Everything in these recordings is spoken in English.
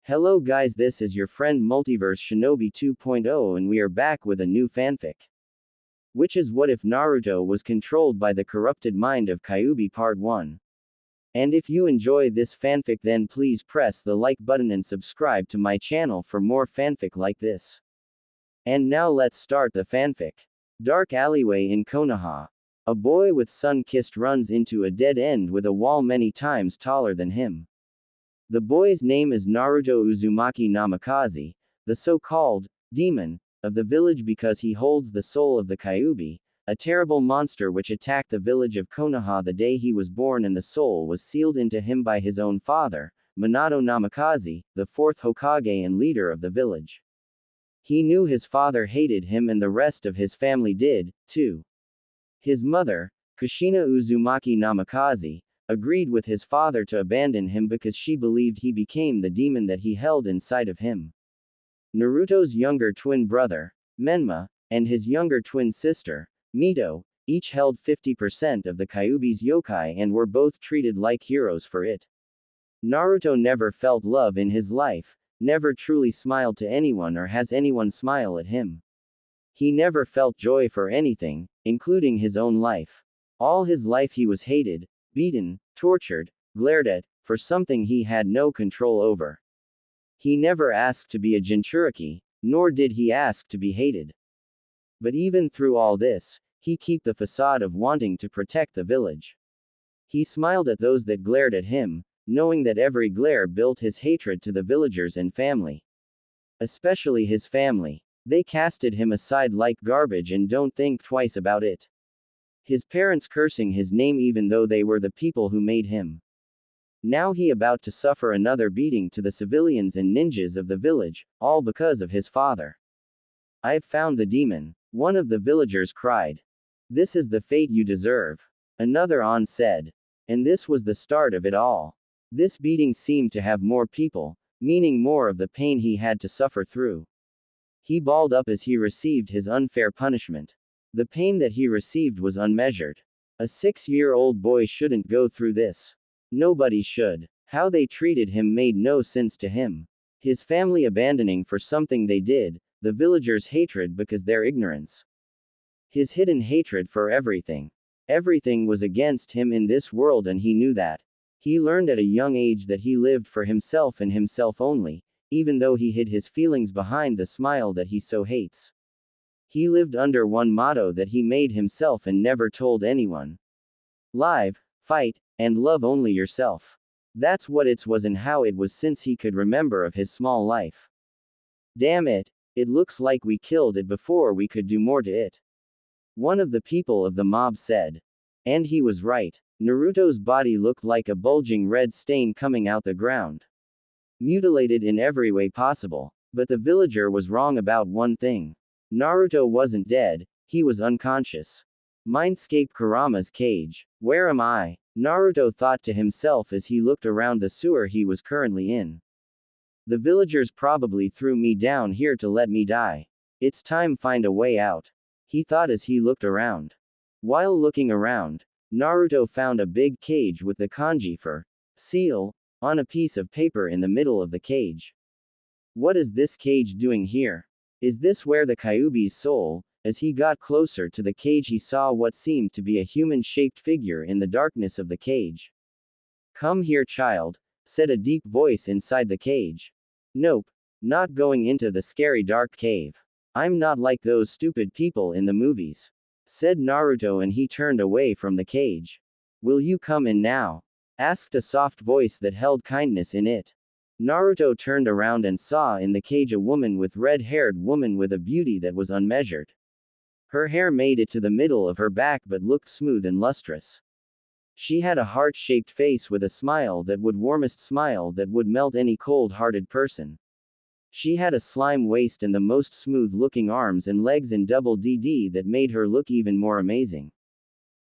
Hello guys, this is your friend Multiverse Shinobi 2.0 and we are back with a new fanfic. Which is what if Naruto was controlled by the corrupted mind of Kyuubi Part 1. And if you enjoy this fanfic then please press the like button and subscribe to my channel for more fanfic like this. And now let's start the fanfic. Dark alleyway in Konoha. A boy with sun-kissed runs into a dead end with a wall many times taller than him. The boy's name is Naruto Uzumaki Namikaze, the so-called demon of the village because he holds the soul of the Kyuubi, a terrible monster which attacked the village of Konoha the day he was born, and the soul was sealed into him by his own father, Minato Namikaze, the fourth Hokage and leader of the village. He knew his father hated him and the rest of his family did, too. His mother, Kushina Uzumaki Namikaze, agreed with his father to abandon him because she believed he became the demon that he held inside of him. Naruto's younger twin brother, Menma, and his younger twin sister, Mito, each held 50% of the Kyuubi's yokai and were both treated like heroes for it. Naruto never felt love in his life, never truly smiled to anyone or has anyone smile at him. He never felt joy for anything, including his own life. All his life he was hated, beaten, tortured, glared at, for something he had no control over. He never asked to be a Jinchuriki, nor did he ask to be hated. But even through all this, he kept the facade of wanting to protect the village. He smiled at those that glared at him, knowing that every glare built his hatred to the villagers and family. Especially his family. They casted him aside like garbage and don't think twice about it. His parents cursing his name even though they were the people who made him. Now he about to suffer another beating to the civilians and ninjas of the village, all because of his father. "I've found the demon," one of the villagers cried. "This is the fate you deserve," another on said. And this was the start of it all. This beating seemed to have more people, meaning more of the pain he had to suffer through. He balled up as he received his unfair punishment. The pain that he received was unmeasured. A 6-year-old boy shouldn't go through this. Nobody should. How they treated him made no sense to him. His family abandoning for something they did, the villagers' hatred because their ignorance. His hidden hatred for everything. Everything was against him in this world and he knew that. He learned at a young age that he lived for himself and himself only, even though he hid his feelings behind the smile that he so hates. He lived under one motto that he made himself and never told anyone. Live, fight, and love only yourself. That's what it was and how it was since he could remember of his small life. Damn it, it looks like we killed it before we could do more to it. One of the people of the mob said. And he was right. Naruto's body looked like a bulging red stain coming out the ground. Mutilated in every way possible. But the villager was wrong about one thing. Naruto wasn't dead, he was unconscious. Mindscape Kurama's cage. Where am I? Naruto thought to himself as he looked around the sewer he was currently in. The villagers probably threw me down here to let me die. It's time find a way out. He thought as he looked around. While looking around, Naruto found a big cage with the kanji for seal on a piece of paper in the middle of the cage. What is this cage doing here? Is this where the Kyuubi's soul? As he got closer to the cage he saw what seemed to be a human-shaped figure in the darkness of the cage. "Come here, child," said a deep voice inside the cage. "Nope. Not going into the scary dark cave. I'm not like those stupid people in the movies," said Naruto and he turned away from the cage. "Will you come in now?" asked a soft voice that held kindness in it. Naruto turned around and saw in the cage a woman with red-haired woman with a beauty that was unmeasured. Her hair made it to the middle of her back but looked smooth and lustrous. She had a heart-shaped face with a smile that would warmest smile that would melt any cold-hearted person. She had a slime waist and the most smooth-looking arms and legs in double DD that made her look even more amazing.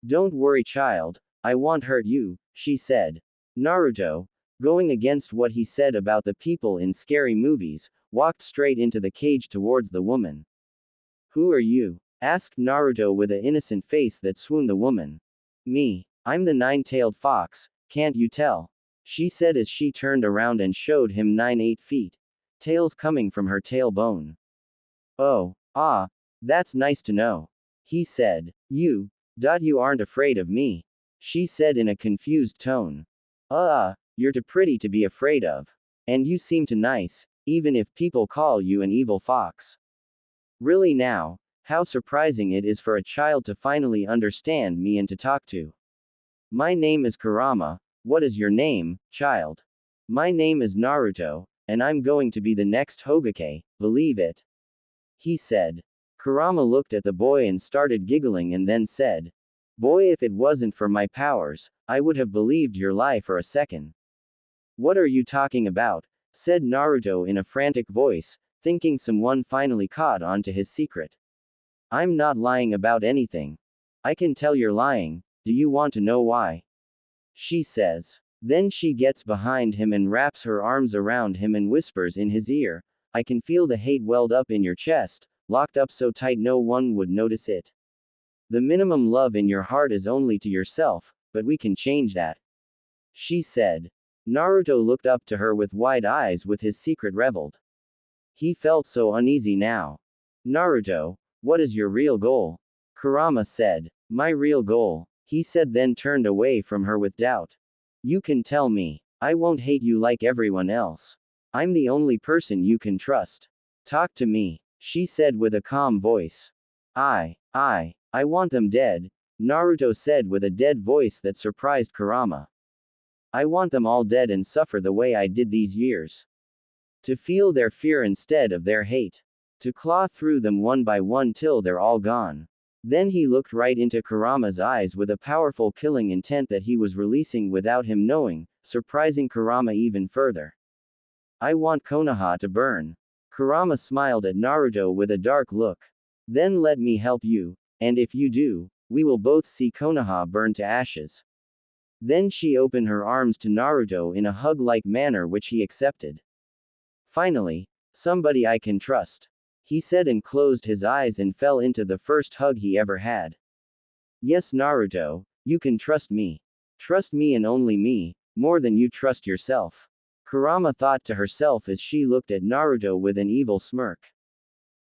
"Don't worry, child, I won't hurt you," she said. Naruto, going against what he said about the people in scary movies, walked straight into the cage towards the woman. "Who are you?" asked Naruto with an innocent face that swooned the woman. "Me. I'm the nine-tailed fox, can't you tell?" she said as she turned around and showed him 9-8 feet. Tails coming from her tailbone. Oh, ah, that's nice to know. He said. You aren't afraid of me. She said in a confused tone. You're too pretty to be afraid of. And you seem too nice, even if people call you an evil fox. Really now, how surprising it is for a child to finally understand me and to talk to. My name is Kurama. What is your name, child? My name is Naruto, and I'm going to be the next Hokage, believe it? He said. Kurama looked at the boy and started giggling and then said, Boy, if it wasn't for my powers, I would have believed your lie for a second. What are you talking about? Said Naruto in a frantic voice, thinking someone finally caught on to his secret. I'm not lying about anything. I can tell you're lying. Do you want to know why? She says. Then she gets behind him and wraps her arms around him and whispers in his ear, I can feel the hate welled up in your chest, locked up so tight no one would notice it. The minimum love in your heart is only to yourself, but we can change that. She said. Naruto looked up to her with wide eyes with his secret reveled. He felt so uneasy now. Naruto, what is your real goal? Kurama said. My real goal, he said, then turned away from her with doubt. You can tell me. I won't hate you like everyone else. I'm the only person you can trust. Talk to me, she said with a calm voice. I want them dead, Naruto said with a dead voice that surprised Kurama. I want them all dead and suffer the way I did these years. To feel their fear instead of their hate. To claw through them one by one till they're all gone. Then he looked right into Kurama's eyes with a powerful killing intent that he was releasing without him knowing, surprising Kurama even further. I want Konoha to burn. Kurama smiled at Naruto with a dark look. Then let me help you, and if you do, we will both see Konoha burn to ashes. Then she opened her arms to Naruto in a hug-like manner which he accepted. Finally, somebody I can trust. He said and closed his eyes and fell into the first hug he ever had. Yes, Naruto, you can trust me. Trust me and only me, more than you trust yourself. Kurama thought to herself as she looked at Naruto with an evil smirk.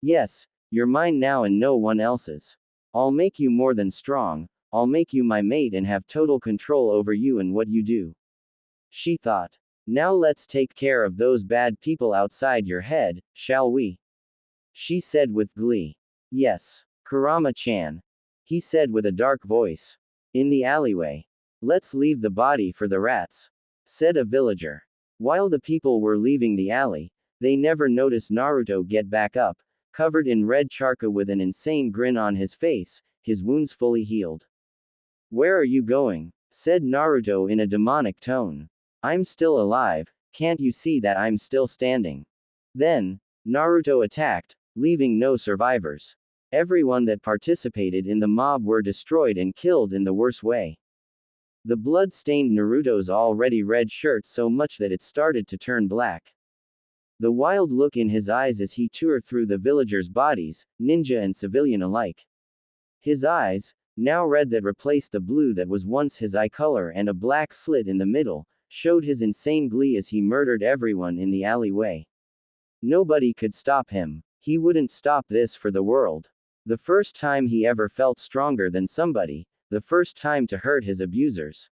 Yes, you're mine now and no one else's. I'll make you more than strong, I'll make you my mate and have total control over you and what you do. She thought. Now let's take care of those bad people outside your head, shall we? She said with glee. Yes, Kurama-chan. He said with a dark voice. In the alleyway. Let's leave the body for the rats, said a villager. While the people were leaving the alley, they never noticed Naruto get back up, covered in red charcoal with an insane grin on his face, his wounds fully healed. Where are you going? Said Naruto in a demonic tone. I'm still alive, can't you see that I'm still standing? Then, Naruto attacked, leaving no survivors. Everyone that participated in the mob were destroyed and killed in the worst way. The blood stained Naruto's already red shirt so much that it started to turn black. The wild look in his eyes as he tore through the villagers' bodies, ninja and civilian alike. His eyes, now red that replaced the blue that was once his eye color and a black slit in the middle, showed his insane glee as he murdered everyone in the alleyway. Nobody could stop him. He wouldn't stop this for the world. The first time he ever felt stronger than somebody, the first time to hurt his abusers.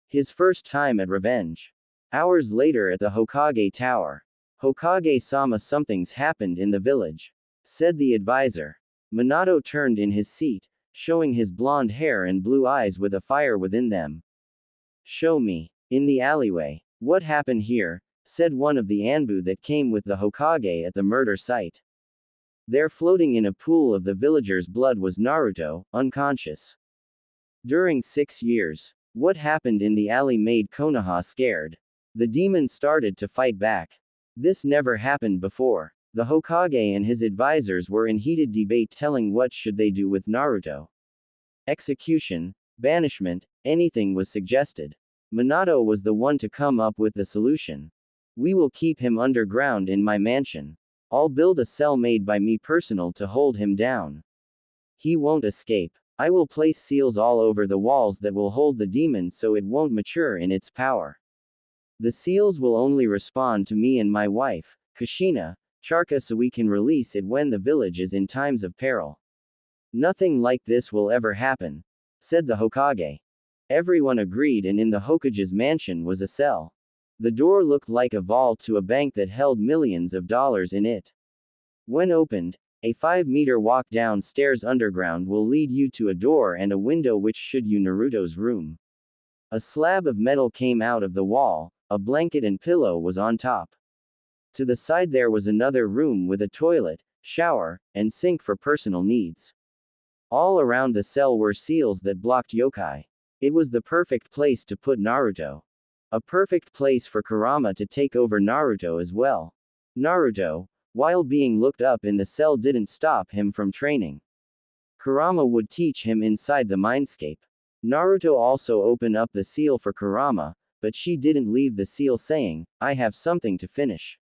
His first time at revenge. Hours later at the Hokage Tower. Hokage-sama, something's happened in the village, said the advisor. Minato turned in his seat, showing his blonde hair and blue eyes with a fire within them. Show me. In the alleyway. What happened here? Said one of the Anbu that came with the Hokage at the murder site. There floating in a pool of the villagers' blood was Naruto, unconscious. During 6 years. What happened in the alley made Konoha scared. The demon started to fight back. This never happened before. The Hokage and his advisors were in heated debate telling what should they do with Naruto. Execution, banishment, anything was suggested. Minato was the one to come up with the solution. We will keep him underground in my mansion. I'll build a cell made by me personal to hold him down. He won't escape. I will place seals all over the walls that will hold the demon so it won't mature in its power. The seals will only respond to me and my wife, Kushina, Charka, so we can release it when the village is in times of peril. Nothing like this will ever happen, said the Hokage. Everyone agreed, and in the Hokage's mansion was a cell. The door looked like a vault to a bank that held millions of dollars in it. When opened, a 5-meter walk downstairs underground will lead you to a door and a window which should you Naruto's room. A slab of metal came out of the wall, a blanket and pillow was on top. To the side there was another room with a toilet, shower, and sink for personal needs. All around the cell were seals that blocked yokai. It was the perfect place to put Naruto. A perfect place for Kurama to take over Naruto as well. Naruto, while being looked up in the cell, didn't stop him from training. Kurama would teach him inside the mindscape. Naruto also opened up the seal for Kurama, but she didn't leave the seal, saying, "I have something to finish."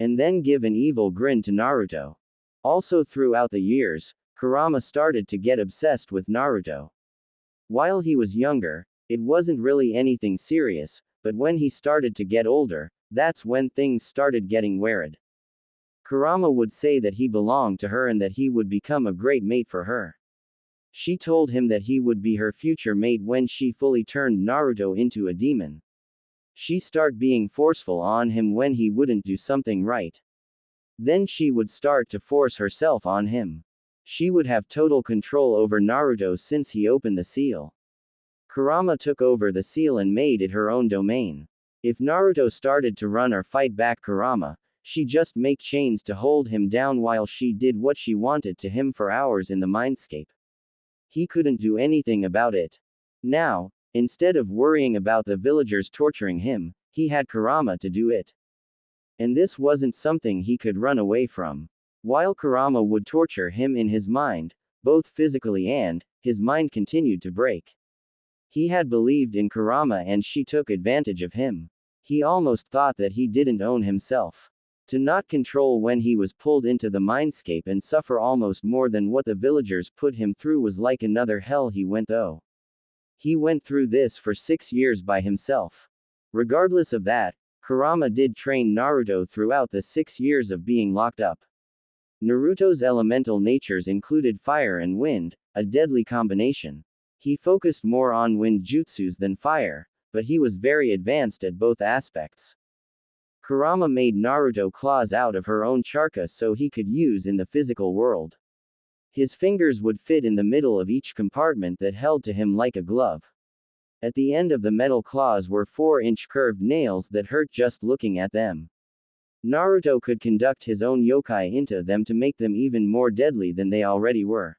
And then give an evil grin to Naruto. Also throughout the years, Kurama started to get obsessed with Naruto. While he was younger, it wasn't really anything serious, but when he started to get older, that's when things started getting weird. Kurama would say that he belonged to her and that he would become a great mate for her. She told him that he would be her future mate when she fully turned Naruto into a demon. She started being forceful on him when he wouldn't do something right. Then she would start to force herself on him. She would have total control over Naruto since he opened the seal. Kurama took over the seal and made it her own domain. If Naruto started to run or fight back Kurama, she just make chains to hold him down while she did what she wanted to him for hours in the mindscape. He couldn't do anything about it. Now, instead of worrying about the villagers torturing him, he had Kurama to do it. And this wasn't something he could run away from. While Kurama would torture him in his mind, both physically and, his mind continued to break. He had believed in Kurama and she took advantage of him. He almost thought that he didn't own himself. To not control when he was pulled into the mindscape and suffer almost more than what the villagers put him through was like another hell he went through. He went through this for 6 years by himself. Regardless of that, Kurama did train Naruto throughout the 6 years of being locked up. Naruto's elemental natures included fire and wind, a deadly combination. He focused more on wind jutsus than fire, but he was very advanced at both aspects. Kurama made Naruto claws out of her own charka so he could use in the physical world. His fingers would fit in the middle of each compartment that held to him like a glove. At the end of the metal claws were 4-inch curved nails that hurt just looking at them. Naruto could conduct his own yokai into them to make them even more deadly than they already were.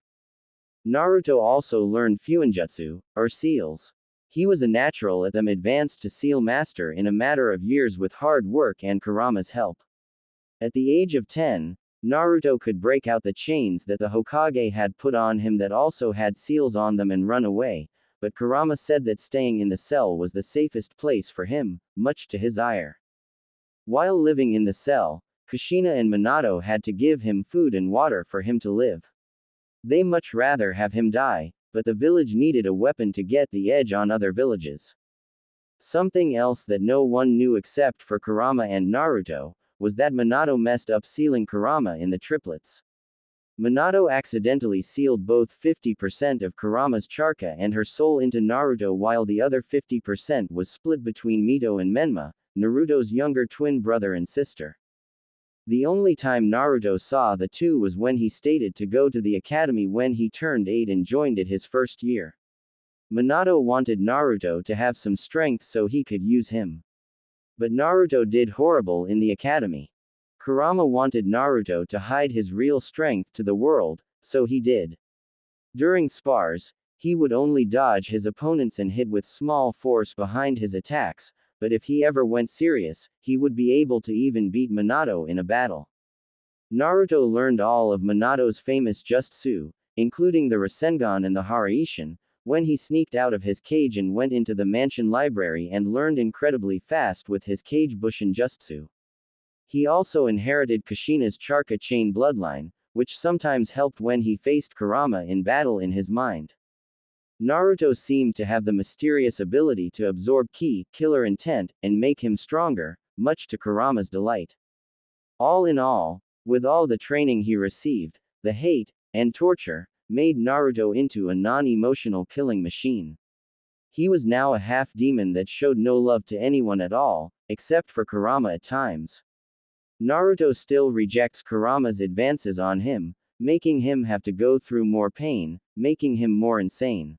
Naruto also learned fuinjutsu, or seals. He was a natural at them, advanced to seal master in a matter of years with hard work and Kurama's help. At the age of 10, Naruto could break out the chains that the Hokage had put on him that also had seals on them and run away, but Kurama said that staying in the cell was the safest place for him, much to his ire. While living in the cell, Kushina and Minato had to give him food and water for him to live. They much rather have him die, but the village needed a weapon to get the edge on other villages. Something else that no one knew except for Kurama and Naruto, was that Minato messed up sealing Kurama in the triplets. Minato accidentally sealed both 50% of Kurama's charka and her soul into Naruto while the other 50% was split between Mito and Menma, Naruto's younger twin brother and sister. The only time Naruto saw the two was when he stated to go to the academy when he turned 8 and joined it his first year. Minato wanted Naruto to have some strength so he could use him. But Naruto did horrible in the academy. Kurama wanted Naruto to hide his real strength to the world, so he did. During spars, he would only dodge his opponents and hit with small force behind his attacks, but if he ever went serious, he would be able to even beat Minato in a battle. Naruto learned all of Minato's famous jutsu, including the Rasengan and the Haraishin, when he sneaked out of his cage and went into the mansion library and learned incredibly fast with his Kage Bushin jutsu. He also inherited Kushina's Charka chain bloodline, which sometimes helped when he faced Kurama in battle in his mind. Naruto seemed to have the mysterious ability to absorb ki, killer intent, and make him stronger, much to Kurama's delight. All in all, with all the training he received, the hate, and torture, made Naruto into a non-emotional killing machine. He was now a half-demon that showed no love to anyone at all, except for Kurama at times. Naruto still rejects Kurama's advances on him, making him have to go through more pain, making him more insane.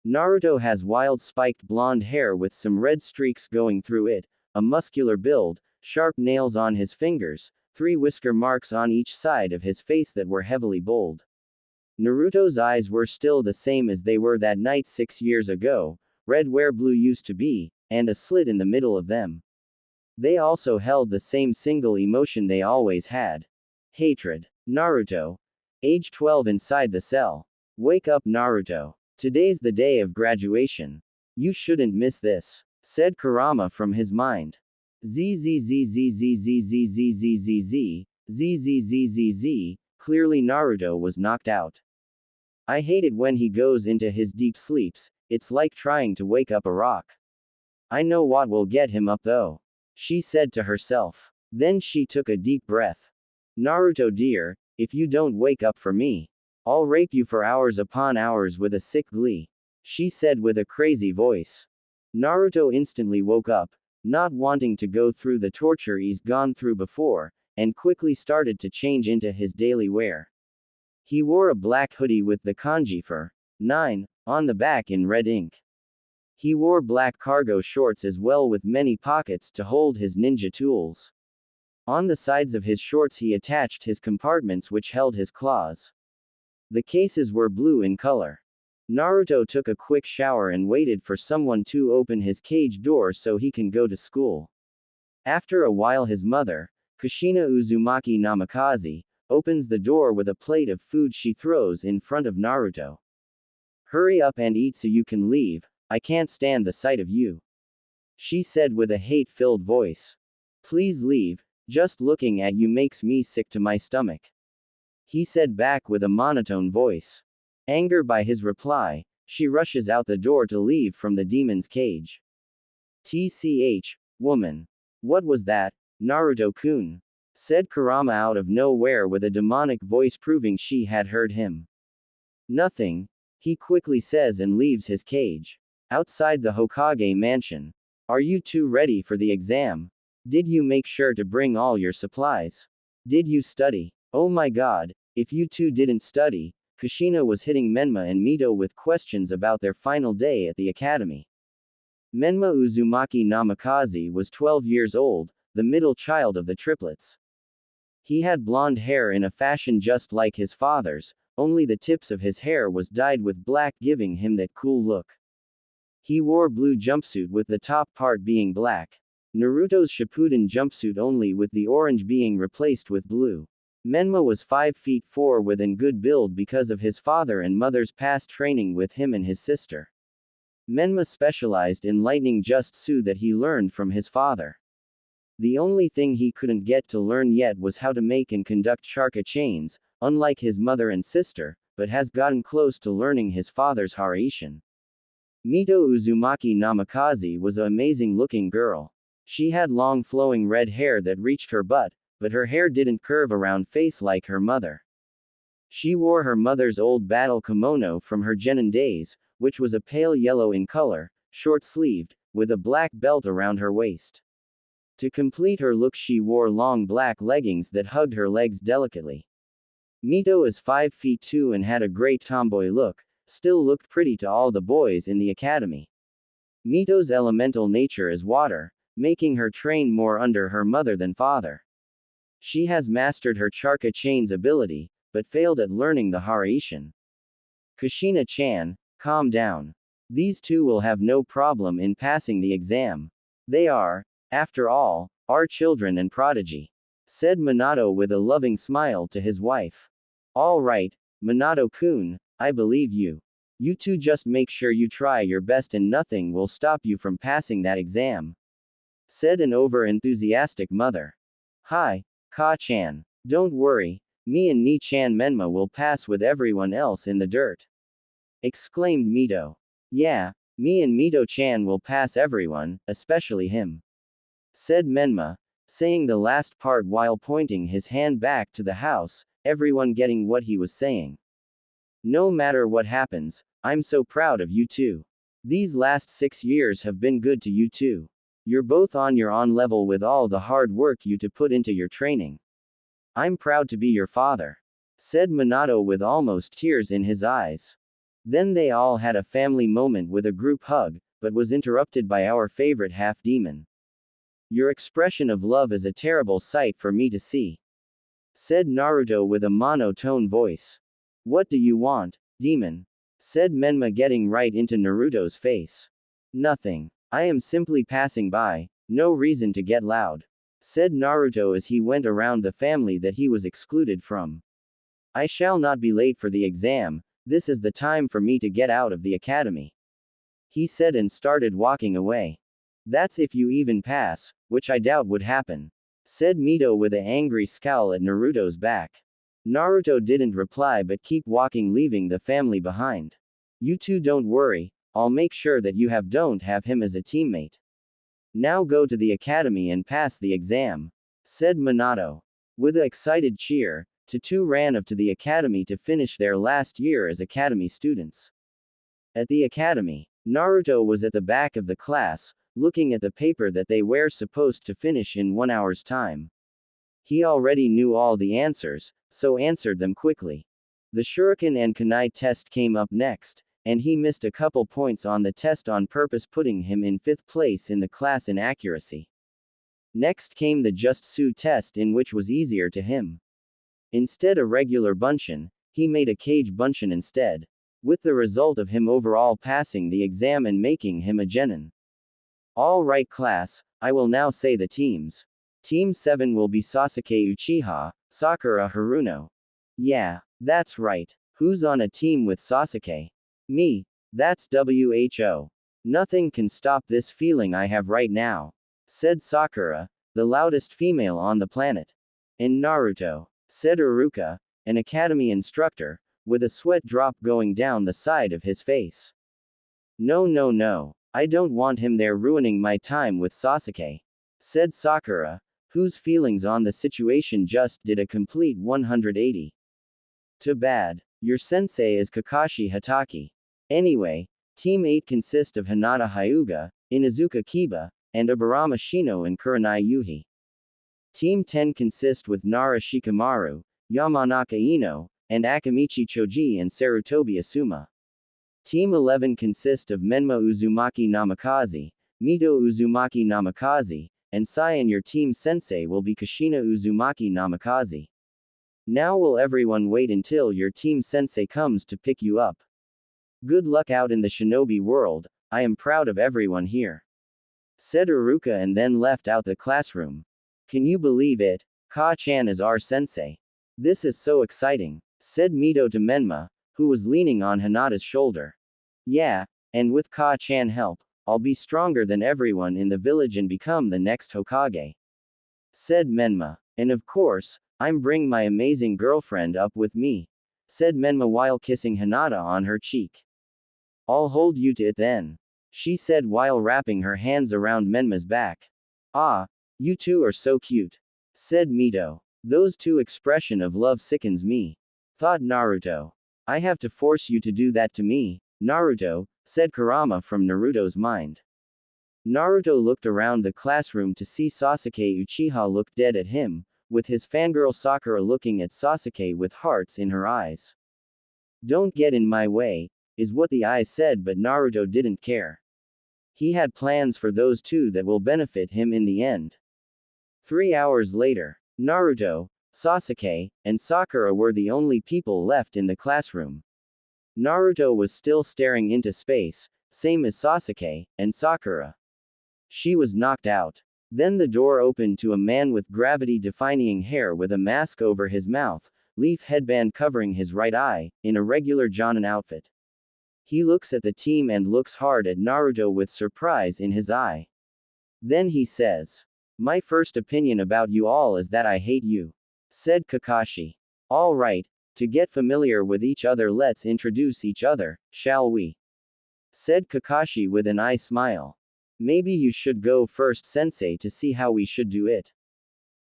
Naruto has wild spiked blonde hair with some red streaks going through it, a muscular build, sharp nails on his fingers, 3 whisker marks on each side of his face that were heavily bold. Naruto's eyes were still the same as they were that night 6 years ago, red where blue used to be, and a slit in the middle of them. They also held the same single emotion they always had. Hatred. Naruto. Age 12 inside the cell. Wake up, Naruto. Today's the day of graduation. You shouldn't miss this, said Kurama from his mind. ZZZZZZZZZZZZZZZZZ. Clearly Naruto was knocked out. I hate it when he goes into his deep sleeps, it's like trying to wake up a rock. I know what will get him up though, she said to herself. Then she took a deep breath. Naruto dear, if you don't wake up for me, I'll rape you for hours upon hours with a sick glee, she said with a crazy voice. Naruto instantly woke up, not wanting to go through the torture he's gone through before, and quickly started to change into his daily wear. He wore a black hoodie with the kanji for 9 on the back in red ink. He wore black cargo shorts as well with many pockets to hold his ninja tools. On the sides of his shorts he attached his compartments which held his claws. The cases were blue in color. Naruto took a quick shower and waited for someone to open his cage door so he can go to school. After a while his mother, Kushina Uzumaki Namikaze, opens the door with a plate of food she throws in front of Naruto. Hurry up and eat so you can leave, I can't stand the sight of you, she said with a hate-filled voice. Please leave, just looking at you makes me sick to my stomach, he said back with a monotone voice. Angered by his reply, she rushes out the door to leave from the demon's cage. TCH, woman. What was that, Naruto-kun? Said Kurama out of nowhere with a demonic voice proving she had heard him. Nothing, he quickly says and leaves his cage. Outside the Hokage mansion. Are you two ready for the exam? Did you make sure to bring all your supplies? Did you study? Oh my god, if you two didn't study, Kushina was hitting Menma and Mito with questions about their final day at the academy. Menma Uzumaki Namikaze was 12 years old, the middle child of the triplets. He had blonde hair in a fashion just like his father's, only the tips of his hair was dyed with black giving him that cool look. He wore blue jumpsuit with the top part being black. Naruto's Shippuden jumpsuit only with the orange being replaced with blue. Menma was 5 feet 4 with an good build because of his father and mother's past training with him and his sister. Menma specialized in lightning jutsu that he learned from his father. The only thing he couldn't get to learn yet was how to make and conduct chakra chains, unlike his mother and sister, but has gotten close to learning his father's Haraishin. Mito Uzumaki Namikaze was an amazing looking girl. She had long flowing red hair that reached her butt, but her hair didn't curve around face like her mother. She wore her mother's old battle kimono from her genin days, which was a pale yellow in color, short-sleeved, with a black belt around her waist. To complete her look she wore long black leggings that hugged her legs delicately. Mito is 5 feet 2 and had a great tomboy look, still looked pretty to all the boys in the academy. Mito's elemental nature is water, making her train more under her mother than father. She has mastered her chakra chains ability, but failed at learning the Haraishin. Kushina-chan, calm down. These two will have no problem in passing the exam. They are, after all, our children and prodigy, said Minato with a loving smile to his wife. All right, Minato-kun, I believe you. You two just make sure you try your best and nothing will stop you from passing that exam, said an over-enthusiastic mother. Hi, Ka-chan. Don't worry, me and Ni-chan Menma will pass with everyone else in the dirt. exclaimed Mito. Yeah, me and Mito-chan will pass everyone, especially him, said Menma, saying the last part while pointing his hand back to the house, everyone getting what he was saying. No matter what happens, I'm so proud of you two. These last 6 years have been good to you too. You're both on your own level with all the hard work you to put into your training. I'm proud to be your father, said Minato with almost tears in his eyes. Then they all had a family moment with a group hug, but was interrupted by our favorite half-demon. Your expression of love is a terrible sight for me to see, said Naruto with a monotone voice. What do you want, demon? Said Menma getting right into Naruto's face. Nothing. I am simply passing by, no reason to get loud, said Naruto as he went around the family that he was excluded from. I shall not be late for the exam, this is the time for me to get out of the academy, he said and started walking away. That's if you even pass, which I doubt would happen, said Mito with an angry scowl at Naruto's back. Naruto didn't reply but keep walking leaving the family behind. You two don't worry, I'll make sure that you don't have him as a teammate. Now go to the academy and pass the exam, said Minato. With an excited cheer, the two ran up to the academy to finish their last year as academy students. At the academy, Naruto was at the back of the class, looking at the paper that they were supposed to finish in 1 hour's time. He already knew all the answers, so answered them quickly. The Shuriken and Kunai test came up next, and he missed a couple points on the test on purpose, putting him in 5th place in the class in accuracy. Next came the Just Su test, in which was easier to him. Instead a regular bunshin, he made a cage bunshin instead, with the result of him overall passing the exam and making him a genin. All right class, I will now say the teams. Team 7 will be Sasuke Uchiha, Sakura Haruno. Yeah, that's right. Who's on a team with Sasuke? Me. That's WHO. Nothing can stop this feeling I have right now, said Sakura, the loudest female on the planet. And Naruto, said Iruka, an academy instructor, with a sweat drop going down the side of his face. No. I don't want him there ruining my time with Sasuke, said Sakura, whose feelings on the situation just did a complete 180. Too bad. Your sensei is Kakashi Hatake. Anyway, Team 8 consists of Hinata Hyuga, Inuzuka Kiba, and Aburama Shino and Kurenai Yuhi. Team 10 consists with Nara Shikamaru, Yamanaka Ino, and Akamichi Choji and Sarutobi Asuma. Team 11 consists of Menma Uzumaki Namikaze, Mito Uzumaki Namikaze, and Sai, and your team sensei will be Kushina Uzumaki Namikaze. Now will everyone wait until your team sensei comes to pick you up. Good luck out in the shinobi world, I am proud of everyone here, said Iruka and then left out the classroom. Can you believe it? Ka-chan is our sensei. This is so exciting, said Mito to Menma, who was leaning on Hinata's shoulder. Yeah, and with Ka-chan help, I'll be stronger than everyone in the village and become the next Hokage, said Menma. And of course, I'm bring my amazing girlfriend up with me, said Menma while kissing Hinata on her cheek. I'll hold you to it then, she said while wrapping her hands around Menma's back. Ah, you two are so cute, said Mito. Those two expression of love sickens me, thought Naruto. I have to force you to do that to me, Naruto, said Kurama from Naruto's mind. Naruto looked around the classroom to see Sasuke Uchiha look dead at him, with his fangirl Sakura looking at Sasuke with hearts in her eyes. Don't get in my way, is what the eyes said, but Naruto didn't care. He had plans for those two that will benefit him in the end. 3 hours later, Naruto, Sasuke, and Sakura were the only people left in the classroom. Naruto was still staring into space, same as Sasuke, and Sakura. She was knocked out. Then the door opened to a man with gravity-defying hair with a mask over his mouth, leaf headband covering his right eye, in a regular Jonin outfit. He looks at the team and looks hard at Naruto with surprise in his eye. Then he says, "My first opinion about you all is that I hate you," said Kakashi. "All right, To get familiar with each other, let's introduce each other, shall we? Said Kakashi with an eye smile. Maybe you should go first, sensei, to see how we should do it.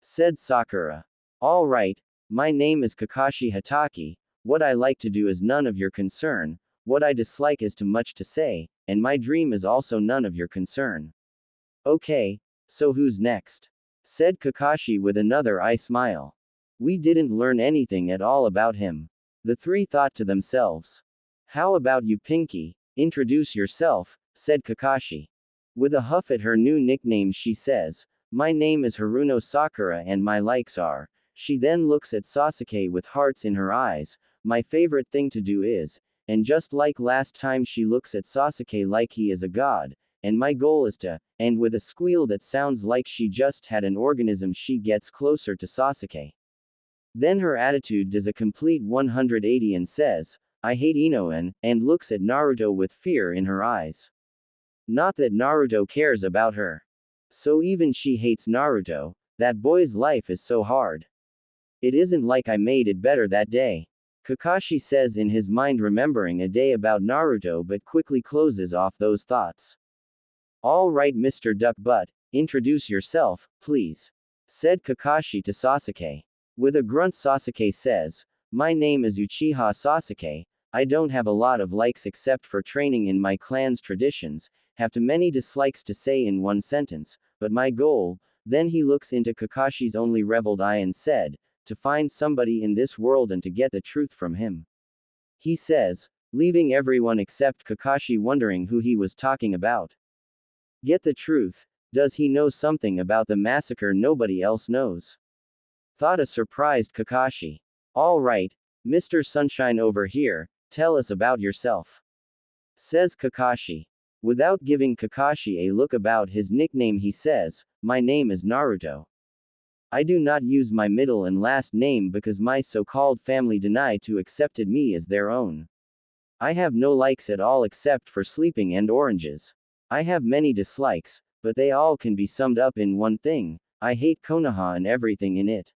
Said Sakura. All right, my name is Kakashi Hatake. What I like to do is none of your concern, what I dislike is too much to say, and my dream is also none of your concern. Okay, so who's next? Said Kakashi with another eye smile. We didn't learn anything at all about him. The three thought to themselves. How about you, Pinky? Introduce yourself, said Kakashi. With a huff at her new nickname, she says, my name is Haruno Sakura and my likes are. She then looks at Sasuke with hearts in her eyes. My favorite thing to do is, and just like last time she looks at Sasuke like he is a god, and my goal is to, and with a squeal that sounds like she just had an orgasm, she gets closer to Sasuke. Then her attitude does a complete 180 and says, I hate Inouen, and looks at Naruto with fear in her eyes. Not that Naruto cares about her. So even she hates Naruto, that boy's life is so hard. It isn't like I made it better that day. Kakashi says in his mind, remembering a day about Naruto, but quickly closes off those thoughts. All right, Mr. Duck Butt, introduce yourself, please. Said Kakashi to Sasuke. With a grunt, Sasuke says, my name is Uchiha Sasuke. I don't have a lot of likes except for training in my clan's traditions, have too many dislikes to say in one sentence, but my goal, then he looks into Kakashi's only reveled eye and said, to find somebody in this world and to get the truth from him. He says, leaving everyone except Kakashi wondering who he was talking about. Get the truth, does he know something about the massacre nobody else knows? Thought a surprised Kakashi. All right, Mr. Sunshine over here, tell us about yourself. Says Kakashi. Without giving Kakashi a look about his nickname, he says, my name is Naruto. I do not use my middle and last name because my so-called family deny to accepted me as their own. I have no likes at all except for sleeping and oranges. I have many dislikes, but they all can be summed up in one thing. I hate Konoha and everything in it.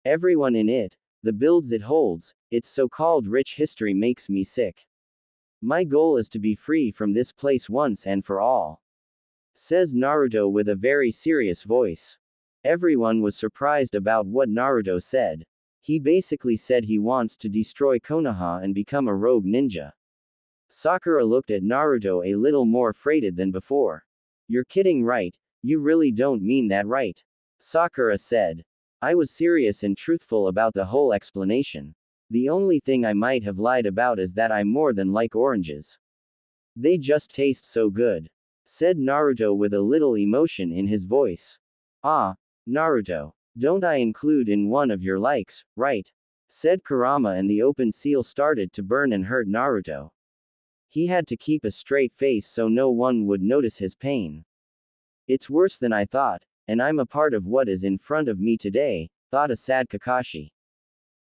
Everyone in it, the builds it holds, its so-called rich history makes me sick. My goal is to be free from this place once and for all. Says Naruto with a very serious voice. Everyone was surprised about what Naruto said. He basically said he wants to destroy Konoha and become a rogue ninja. Sakura looked at Naruto a little more afraid than before. You're kidding, right? You really don't mean that, right? Sakura said. I was serious and truthful about the whole explanation. The only thing I might have lied about is that I more than like oranges. They just taste so good. Said Naruto with a little emotion in his voice. Ah, Naruto. Don't I include in one of your likes, right? Said Kurama, and the open seal started to burn and hurt Naruto. He had to keep a straight face so no one would notice his pain. It's worse than I thought, and I'm a part of what is in front of me today, thought a sad Kakashi.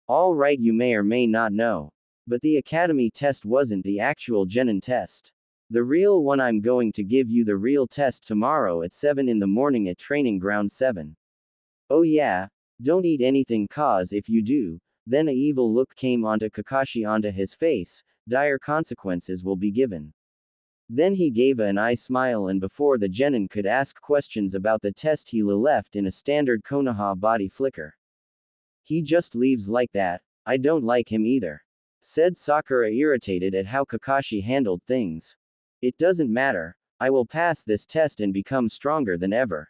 All right, you may or may not know, but the academy test wasn't the actual Genin test. The real one. I'm going to give you the real test tomorrow at 7 in the morning at Training Ground 7. Oh yeah, don't eat anything, cause if you do, then a evil look came onto Kakashi onto his face, dire consequences will be given. Then he gave an eye smile, and before the Genin could ask questions about the test, he left in a standard Konoha body flicker. He just leaves like that. I don't like him either. Said Sakura, irritated at how Kakashi handled things. It doesn't matter, I will pass this test and become stronger than ever.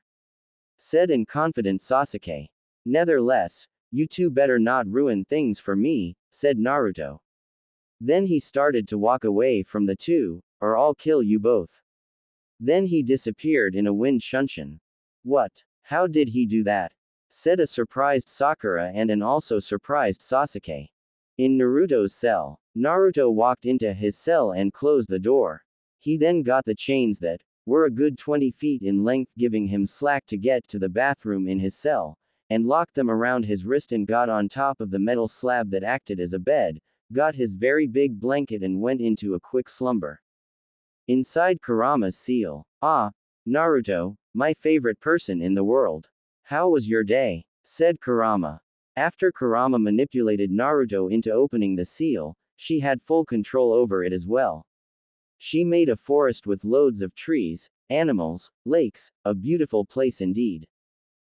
Said in confident Sasuke. Nevertheless, you two better not ruin things for me, said Naruto. Then he started to walk away from the two, or I'll kill you both. Then he disappeared in a wind shunshin. What? How did he do that? Said a surprised Sakura and an also surprised Sasuke. In Naruto's cell, Naruto walked into his cell and closed the door. He then got the chains that were a good 20 feet in length, giving him slack to get to the bathroom in his cell, and locked them around his wrist and got on top of the metal slab that acted as a bed, got his very big blanket and went into a quick slumber. Inside Kurama's seal. Ah, Naruto, my favorite person in the world. How was your day? Said Kurama. After Kurama manipulated Naruto into opening the seal, she had full control over it as well. She made a forest with loads of trees, animals, lakes, a beautiful place indeed.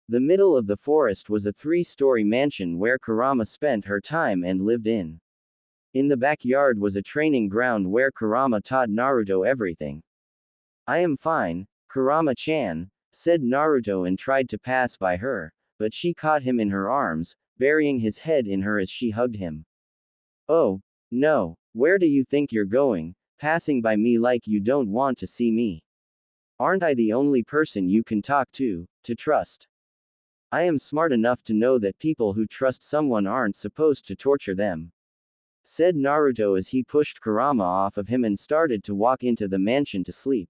The middle of the forest was a 3-story mansion where Kurama spent her time and lived in. In the backyard was a training ground where Kurama taught Naruto everything. "I am fine, Kurama-chan," said Naruto and tried to pass by her, but she caught him in her arms, burying his head in her as she hugged him. "Oh, no, where do you think you're going, passing by me like you don't want to see me? Aren't I the only person you can talk to trust? I am smart enough to know that people who trust someone aren't supposed to torture them," said Naruto as he pushed Kurama off of him and started to walk into the mansion to sleep.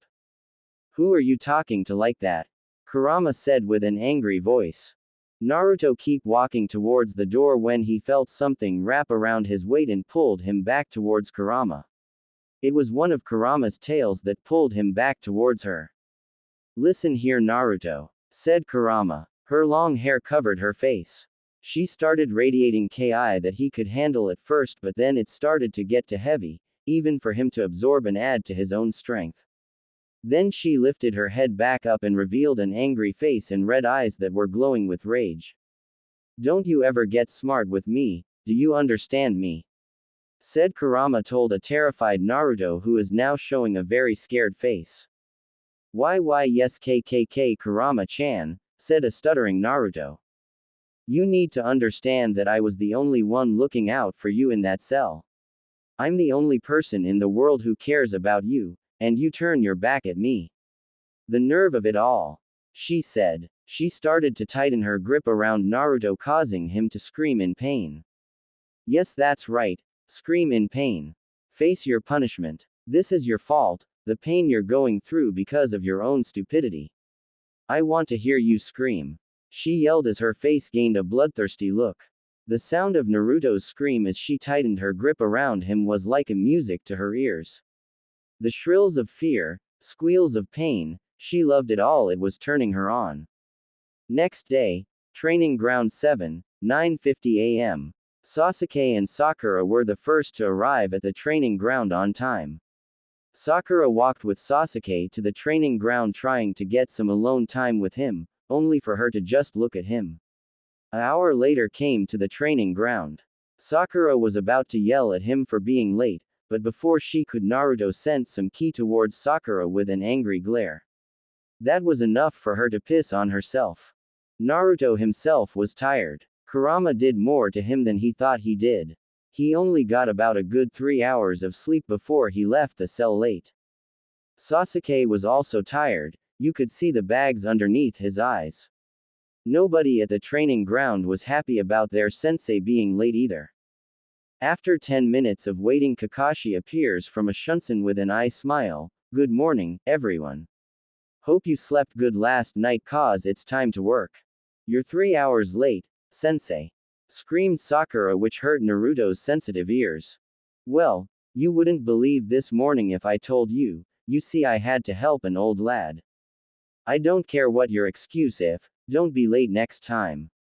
"Who are you talking to like that?" Kurama said with an angry voice. Naruto kept walking towards the door when he felt something wrap around his waist and pulled him back towards Kurama. It was one of Kurama's tails that pulled him back towards her. "Listen here, Naruto," said Kurama. Her long hair covered her face. She started radiating ki that he could handle at first, but then it started to get too heavy, even for him to absorb and add to his own strength. Then she lifted her head back up and revealed an angry face and red eyes that were glowing with rage. "Don't you ever get smart with me, do you understand me?" said Kurama told a terrified Naruto who is now showing a very scared face. "Why yes KKK Kurama-chan," said a stuttering Naruto. "You need to understand that I was the only one looking out for you in that cell. I'm the only person in the world who cares about you, and you turn your back at me. The nerve of it all," she said. She started to tighten her grip around Naruto, causing him to scream in pain. "Yes, that's right, scream in pain. Face your punishment. This is your fault, the pain you're going through because of your own stupidity. I want to hear you scream," she yelled as her face gained a bloodthirsty look. The sound of Naruto's scream as she tightened her grip around him was like a music to her ears. The shrills of fear, squeals of pain, she loved it all. It was turning her on. Next day, Training Ground 7, 9:50 a.m. Sasuke and Sakura were the first to arrive at the training ground on time. Sakura walked with Sasuke to the training ground trying to get some alone time with him, only for her to just look at him. An hour later came to the training ground. Sakura was about to yell at him for being late, but before she could, Naruto sent some ki towards Sakura with an angry glare. That was enough for her to piss on herself. Naruto himself was tired. Kurama did more to him than he thought he did. He only got about a good 3 hours of sleep before he left the cell late. Sasuke was also tired, you could see the bags underneath his eyes. Nobody at the training ground was happy about their sensei being late either. After 10 minutes of waiting, Kakashi appears from a shunsen with an eye smile. "Good morning, everyone. Hope you slept good last night, cause it's time to work." "You're 3 hours late, sensei," screamed Sakura, which hurt Naruto's sensitive ears. "Well, you wouldn't believe this morning if I told you. You see, I had to help an old lad. I don't care what your excuse if, don't be late next time,"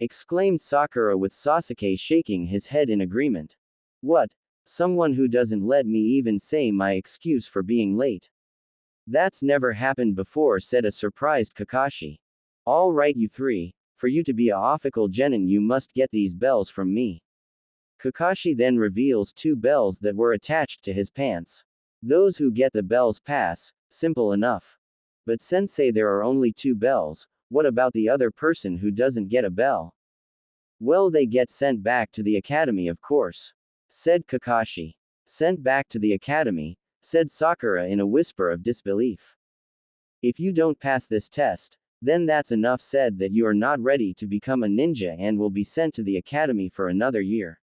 exclaimed Sakura with Sasuke shaking his head in agreement. "What? Someone who doesn't let me even say my excuse for being late? That's never happened before," said a surprised Kakashi. "All right, you three. For you to be a official genin, you must get these bells from me." Kakashi then reveals 2 bells that were attached to his pants. Those who get the bells pass, simple enough. "But sensei, there are only 2 bells, what about the other person who doesn't get a bell?" "Well, they get sent back to the academy, of course," said Kakashi. "Sent back to the academy?" said Sakura in a whisper of disbelief. "If you don't pass this test, then that's enough said that you are not ready to become a ninja and will be sent to the academy for another year,"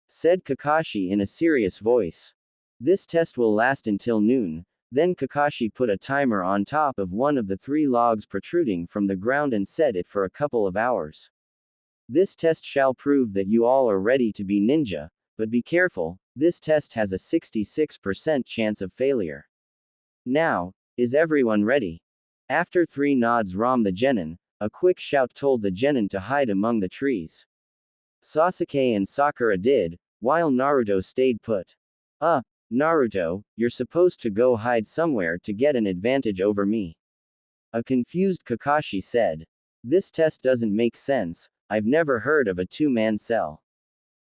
said Kakashi in a serious voice. "This test will last until noon." Then Kakashi put a timer on top of one of the 3 logs protruding from the ground and set it for a couple of hours. "This test shall prove that you all are ready to be ninja, but be careful, this test has a 66% chance of failure. Now, is everyone ready?" After 3 nods from the genin, a quick shout told the genin to hide among the trees. Sasuke and Sakura did, while Naruto stayed put. Naruto, you're supposed to go hide somewhere to get an advantage over me. A confused Kakashi said. This test doesn't make sense, I've never heard of a two-man cell.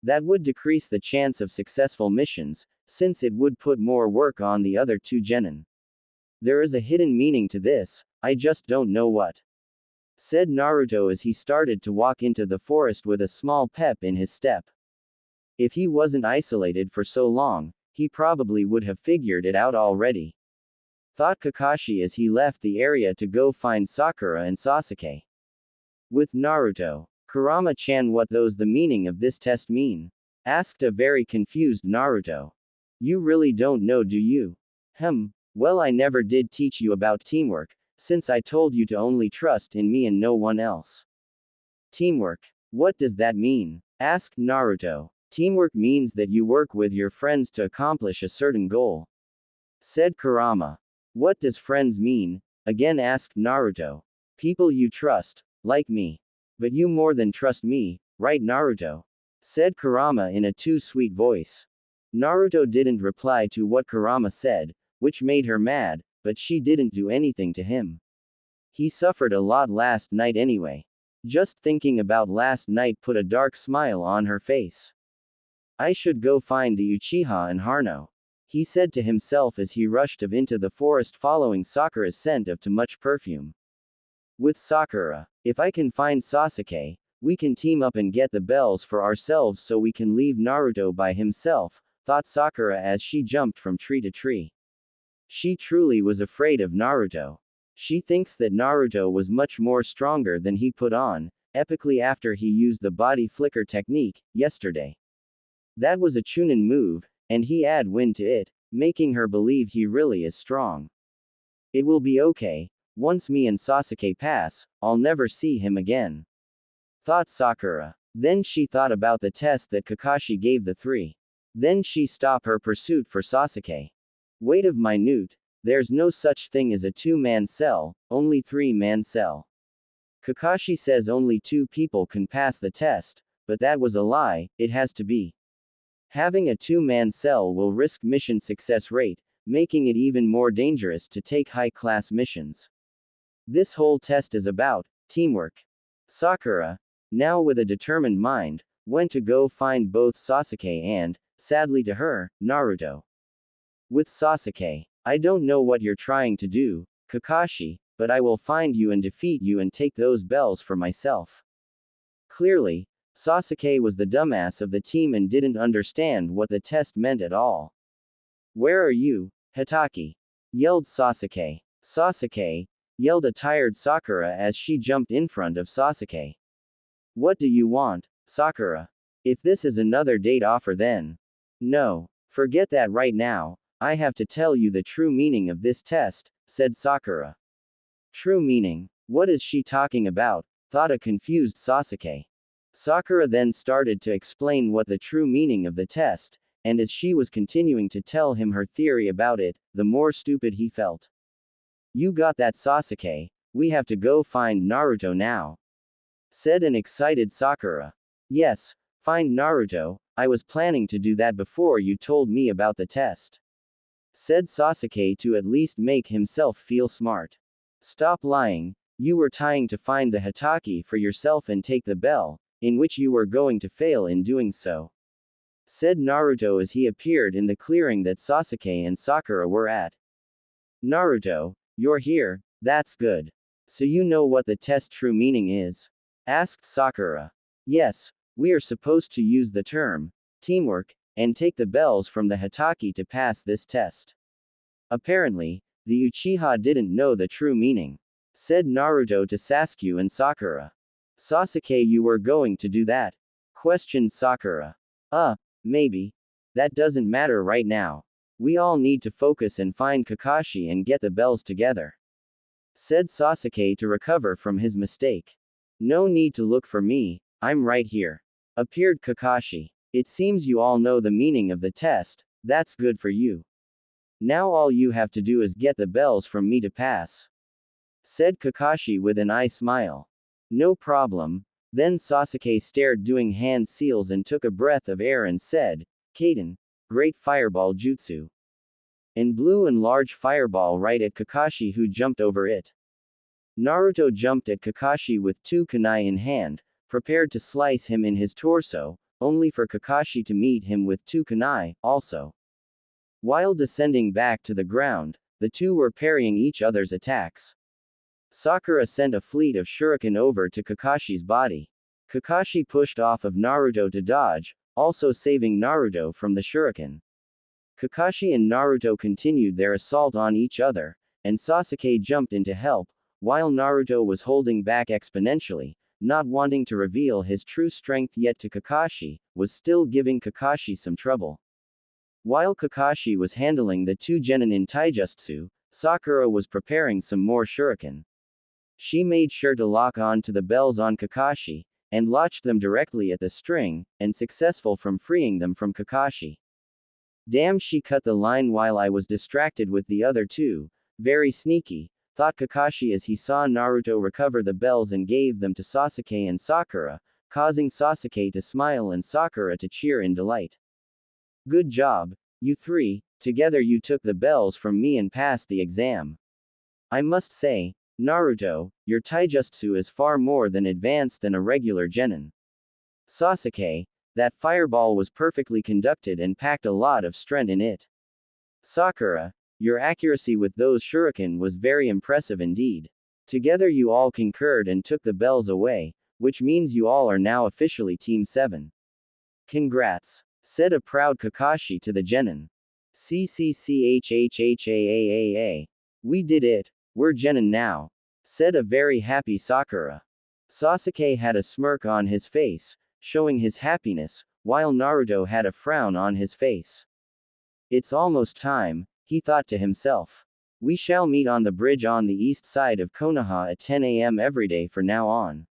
That would decrease the chance of successful missions, since it would put more work on the other two genin. There is a hidden meaning to this, I just don't know what. Said Naruto as he started to walk into the forest with a small pep in his step. If he wasn't isolated for so long, he probably would have figured it out already. Thought Kakashi as he left the area to go find Sakura and Sasuke. With Naruto. Kurama-chan, what does the meaning of this test mean? Asked a very confused Naruto. You really don't know, do you? Well, I never did teach you about teamwork, since I told you to only trust in me and no one else. Teamwork. What does that mean? Asked Naruto. Teamwork means that you work with your friends to accomplish a certain goal. Said Kurama. What does friends mean? Again asked Naruto. People you trust, like me. But you more than trust me, right Naruto? Said Kurama in a too sweet voice. Naruto didn't reply to what Kurama said, which made her mad, but she didn't do anything to him. He suffered a lot last night anyway. Just thinking about last night put a dark smile on her face. I should go find the Uchiha and Haruno. He said to himself as he rushed into the forest following Sakura's scent of too much perfume. With Sakura, if I can find Sasuke, we can team up and get the bells for ourselves so we can leave Naruto by himself, thought Sakura as she jumped from tree to tree. She truly was afraid of Naruto. She thinks that Naruto was much more stronger than he put on, epically after he used the body flicker technique, yesterday. That was a Chunin move, and he add wind to it, making her believe he really is strong. It will be okay. Once me and Sasuke pass, I'll never see him again. Thought Sakura. Then she thought about the test that Kakashi gave the three. Then she stopped her pursuit for Sasuke. Wait of minute, there's no such thing as a two-man cell, only three-man cell. Kakashi says only two people can pass the test, but that was a lie, it has to be. Having a two-man cell will risk mission success rate, making it even more dangerous to take high-class missions. This whole test is about teamwork. Sakura, now with a determined mind, went to go find both Sasuke and, sadly to her, Naruto. With Sasuke, I don't know what you're trying to do, Kakashi, but I will find you and defeat you and take those bells for myself. Clearly, Sasuke was the dumbass of the team and didn't understand what the test meant at all. Where are you, Hitaki? Yelled Sasuke. Sasuke, yelled a tired Sakura as she jumped in front of Sasuke. What do you want, Sakura? If this is another date offer then. No, forget that right now, I have to tell you the true meaning of this test, said Sakura. True meaning? What is she talking about? Thought a confused Sasuke. Sakura then started to explain what the true meaning of the test, and as she was continuing to tell him her theory about it, the more stupid he felt. You got that, Sasuke, we have to go find Naruto now. Said an excited Sakura. Yes, find Naruto, I was planning to do that before you told me about the test. Said Sasuke to at least make himself feel smart. Stop lying, you were trying to find the Hitaki for yourself and take the bell, in which you were going to fail in doing so. Said Naruto as he appeared in the clearing that Sasuke and Sakura were at. Naruto, you're here, that's good. So you know what the test true meaning is? Asked Sakura. Yes, we are supposed to use the term teamwork and take the bells from the Hitaki to pass this test. Apparently, the Uchiha didn't know the true meaning. Said Naruto to Sasuke and Sakura. Sasuke, you were going to do that? Questioned Sakura. Maybe. That doesn't matter right now. We all need to focus and find Kakashi and get the bells together. Said Sasuke to recover from his mistake. No need to look for me, I'm right here. Appeared Kakashi. It seems you all know the meaning of the test, that's good for you. Now all you have to do is get the bells from me to pass. Said Kakashi with an eye smile. No problem, Then Sasuke stared doing hand seals and took a breath of air and said, Kaden, great fireball jutsu. And blew a large fireball right at Kakashi, who jumped over it. Naruto jumped at Kakashi with 2 kunai in hand, prepared to slice him in his torso, only for Kakashi to meet him with 2 kunai, also. While descending back to the ground, the two were parrying each other's attacks. Sakura sent a fleet of shuriken over to Kakashi's body. Kakashi pushed off of Naruto to dodge, also saving Naruto from the shuriken. Kakashi and Naruto continued their assault on each other, and Sasuke jumped in to help, while Naruto was holding back exponentially, not wanting to reveal his true strength yet to Kakashi, was still giving Kakashi some trouble. While Kakashi was handling the 2 genin in taijutsu, Sakura was preparing some more shuriken. She made sure to lock on to the bells on Kakashi, and launched them directly at the string, and successful from freeing them from Kakashi. Damn, she cut the line while I was distracted with the other 2, very sneaky, thought Kakashi as he saw Naruto recover the bells and gave them to Sasuke and Sakura, causing Sasuke to smile and Sakura to cheer in delight. Good job, you 3, together you took the bells from me and passed the exam. I must say, Naruto, your taijutsu is far more than advanced than a regular genin. Sasuke, that fireball was perfectly conducted and packed a lot of strength in it. Sakura, your accuracy with those shuriken was very impressive indeed. Together you all concurred and took the bells away, which means you all are now officially Team 7. Congrats, said a proud Kakashi to the genin. CCCHHHAAAA. We did it, we're genin now, said a very happy Sakura. Sasuke had a smirk on his face, showing his happiness, while Naruto had a frown on his face. It's almost time, he thought to himself. We shall meet on the bridge on the east side of Konoha at 10 a.m. every day for now on.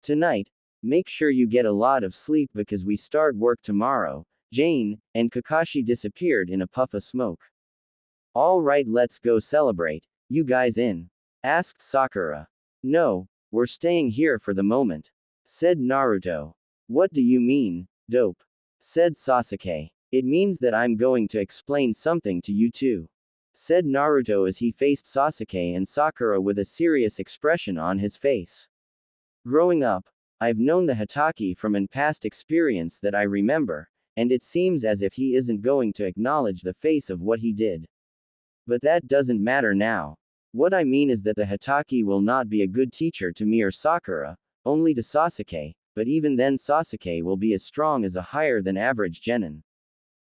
Tonight, make sure you get a lot of sleep because we start work tomorrow, Jane, and Kakashi disappeared in a puff of smoke. Alright, let's go celebrate, you guys in? Asked Sakura. No, we're staying here for the moment, said Naruto. What do you mean, dope? Said Sasuke. It means that I'm going to explain something to you too, said Naruto as he faced Sasuke and Sakura with a serious expression on his face. Growing up, I've known the Hatake from an past experience that I remember, and it seems as if he isn't going to acknowledge the face of what he did. But that doesn't matter now. What I mean is that the Hatake will not be a good teacher to me or Sakura, only to Sasuke, but even then Sasuke will be as strong as a higher than average genin,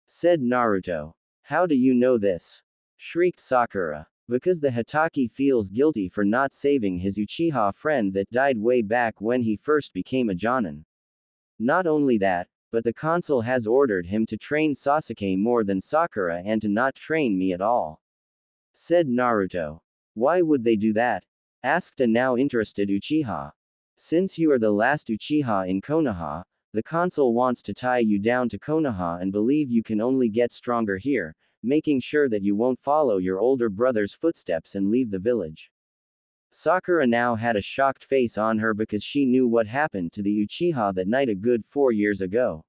said Naruto. How do you know this? Shrieked Sakura. Because the Hatake feels guilty for not saving his Uchiha friend that died way back when he first became a Jonin. Not only that, but the council has ordered him to train Sasuke more than Sakura and to not train me at all, said Naruto. Why would they do that? Asked a now interested Uchiha. Since you are the last Uchiha in Konoha, the council wants to tie you down to Konoha and believe you can only get stronger here, making sure that you won't follow your older brother's footsteps and leave the village. Sakura now had a shocked face on her because she knew what happened to the Uchiha that night a good 4 years ago.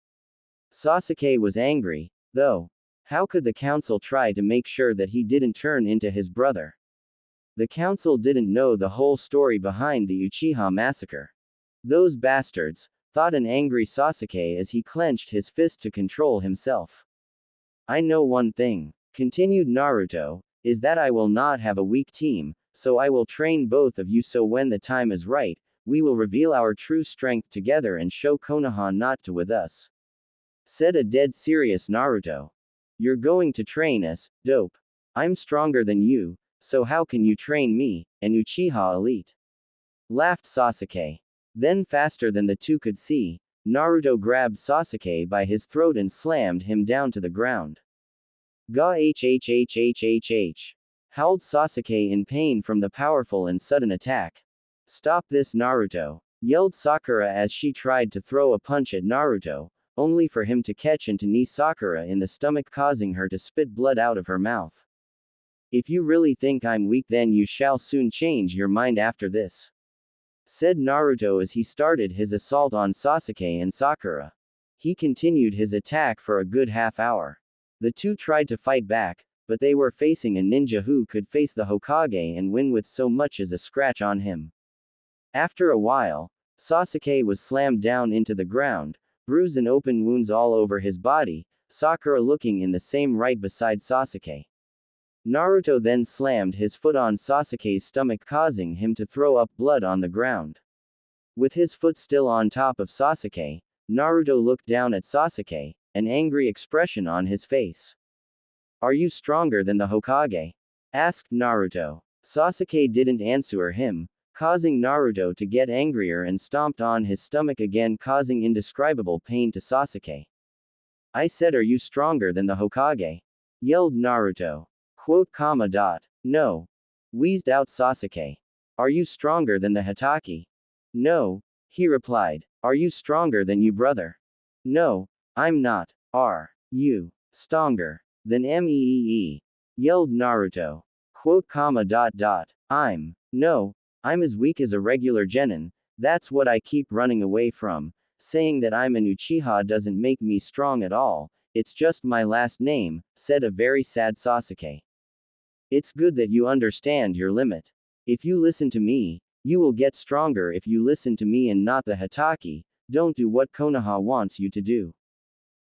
Sasuke was angry, though. How could the council try to make sure that he didn't turn into his brother? The council didn't know the whole story behind the Uchiha massacre. Those bastards, thought an angry Sasuke as he clenched his fist to control himself. I know one thing, continued Naruto, is that I will not have a weak team, so I will train both of you so when the time is right, we will reveal our true strength together and show Konoha not to with us, said a dead serious Naruto. You're going to train us, dope. I'm stronger than you, so how can you train me, an Uchiha elite? Laughed Sasuke. Then faster than the two could see, Naruto grabbed Sasuke by his throat and slammed him down to the ground. Ga hhhhhh. Howled Sasuke in pain from the powerful and sudden attack. Stop this, Naruto, yelled Sakura as she tried to throw a punch at Naruto, only for him to catch and to knee Sakura in the stomach, causing her to spit blood out of her mouth. If you really think I'm weak, then you shall soon change your mind after this. said Naruto as he started his assault on Sasuke and Sakura. He continued his attack for a good half hour. The two tried to fight back, but they were facing a ninja who could face the Hokage and win with so much as a scratch on him. After a while, Sasuke was slammed down into the ground, bruises and open wounds all over his body, Sakura looking in the same right beside Sasuke. Naruto then slammed his foot on Sasuke's stomach, causing him to throw up blood on the ground. With his foot still on top of Sasuke, Naruto looked down at Sasuke, an angry expression on his face. "Are you stronger than the Hokage?" asked Naruto. Sasuke didn't answer him, causing Naruto to get angrier and stomped on his stomach again, causing indescribable pain to Sasuke. "I said, are you stronger than the Hokage?" yelled Naruto. No. Wheezed out Sasuke. "Are you stronger than the Hatake?" "No," he replied. "Are you stronger than you, brother?" "No, I'm not." "Are you stronger than me?" yelled Naruto. No, I'm as weak as a regular genin, that's what I keep running away from. Saying that I'm an Uchiha doesn't make me strong at all, it's just my last name, said a very sad Sasuke. It's good that you understand your limit. If you listen to me, you will get stronger. If you listen to me and not the Hatake, don't do what Konoha wants you to do.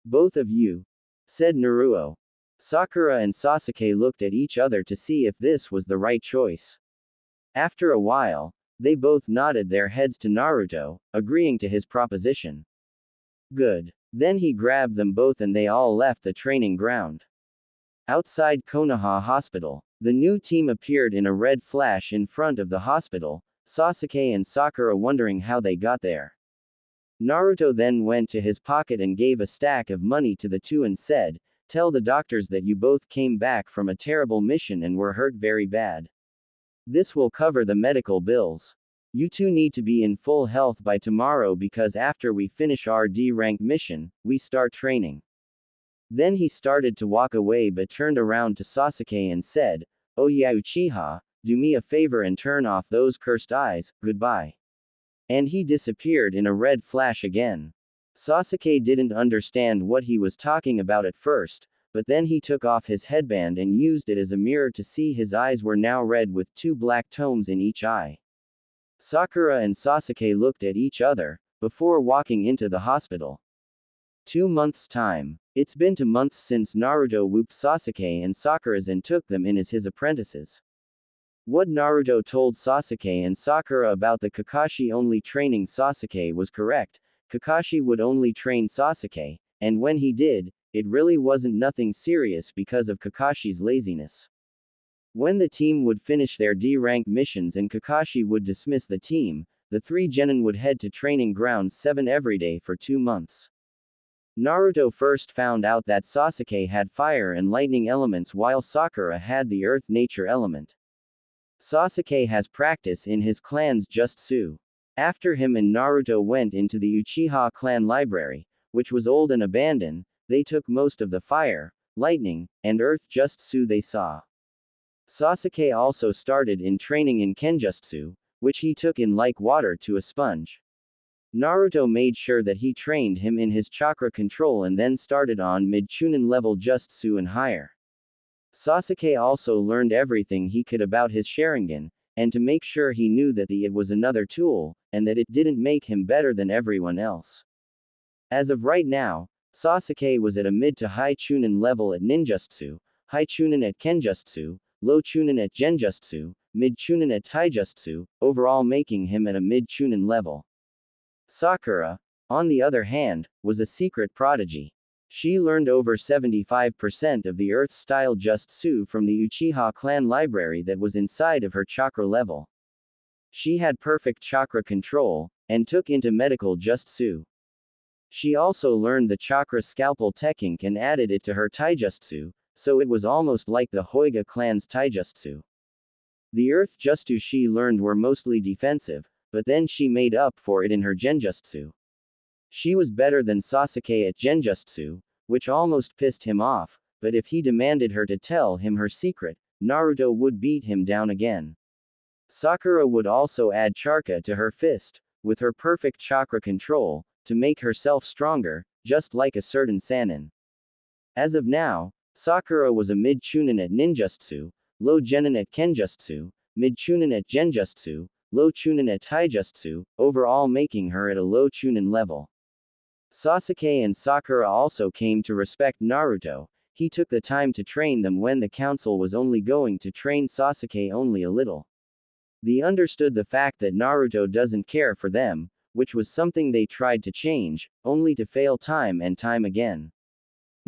Both of you, said Naruto. Sakura and Sasuke looked at each other to see if this was the right choice. After a while, they both nodded their heads to Naruto, agreeing to his proposition. Good. Then he grabbed them both and they all left the training ground. Outside Konoha Hospital, the new team appeared in a red flash in front of the hospital, Sasuke and Sakura wondering how they got there. Naruto then went to his pocket and gave a stack of money to the two and said, "Tell the doctors that you both came back from a terrible mission and were hurt very bad. This will cover the medical bills. You two need to be in full health by tomorrow because after we finish our D-rank mission, we start training." Then he started to walk away but turned around to Sasuke and said, "Oh yeah, Uchiha, do me a favor and turn off those cursed eyes, goodbye." And he disappeared in a red flash again. Sasuke didn't understand what he was talking about at first, but then he took off his headband and used it as a mirror to see his eyes were now red with two black tones in each eye. Sakura and Sasuke looked at each other, before walking into the hospital. 2 months' time. It's been 2 months since Naruto whooped Sasuke and Sakura's and took them in as his apprentices. What Naruto told Sasuke and Sakura about the Kakashi only training Sasuke was correct. Kakashi would only train Sasuke, and when he did, it really wasn't nothing serious because of Kakashi's laziness. When the team would finish their D-rank missions and Kakashi would dismiss the team, the three genin would head to training ground 7 every day for 2 months. Naruto first found out that Sasuke had fire and lightning elements while Sakura had the earth nature element. Sasuke has practice in his clan's Jutsu. After him and Naruto went into the Uchiha clan library, which was old and abandoned, they took most of the fire, lightning, and earth Jutsu they saw. Sasuke also started in training in Kenjutsu, which he took in like water to a sponge. Naruto made sure that he trained him in his chakra control and then started on mid-chunin level Jutsu and higher. Sasuke also learned everything he could about his Sharingan, and to make sure he knew that it was another tool, and that it didn't make him better than everyone else. As of right now, Sasuke was at a mid to high chunin level at ninjutsu, high chunin at kenjutsu, low chunin at genjutsu, mid chunin at taijutsu, overall making him at a mid chunin level. Sakura, on the other hand, was a secret prodigy. She learned over 75% of the Earth-style Jutsu from the Uchiha clan library that was inside of her chakra level. She had perfect chakra control, and took into medical Jutsu. She also learned the chakra scalpel technique and added it to her taijutsu, so it was almost like the Hyuga clan's taijutsu. The Earth Jutsu she learned were mostly defensive, but then she made up for it in her genjutsu. She was better than Sasuke at genjutsu, which almost pissed him off, but if he demanded her to tell him her secret, Naruto would beat him down again. Sakura would also add chakra to her fist, with her perfect chakra control, to make herself stronger, just like a certain Sannin. As of now, Sakura was a mid-chunin at ninjutsu, low genin at kenjutsu, mid-chunin at genjutsu, low chunin at taijutsu, overall making her at a low chunin level. Sasuke and Sakura also came to respect Naruto. He took the time to train them when the council was only going to train Sasuke only a little. They understood the fact that Naruto doesn't care for them, which was something they tried to change, only to fail time and time again.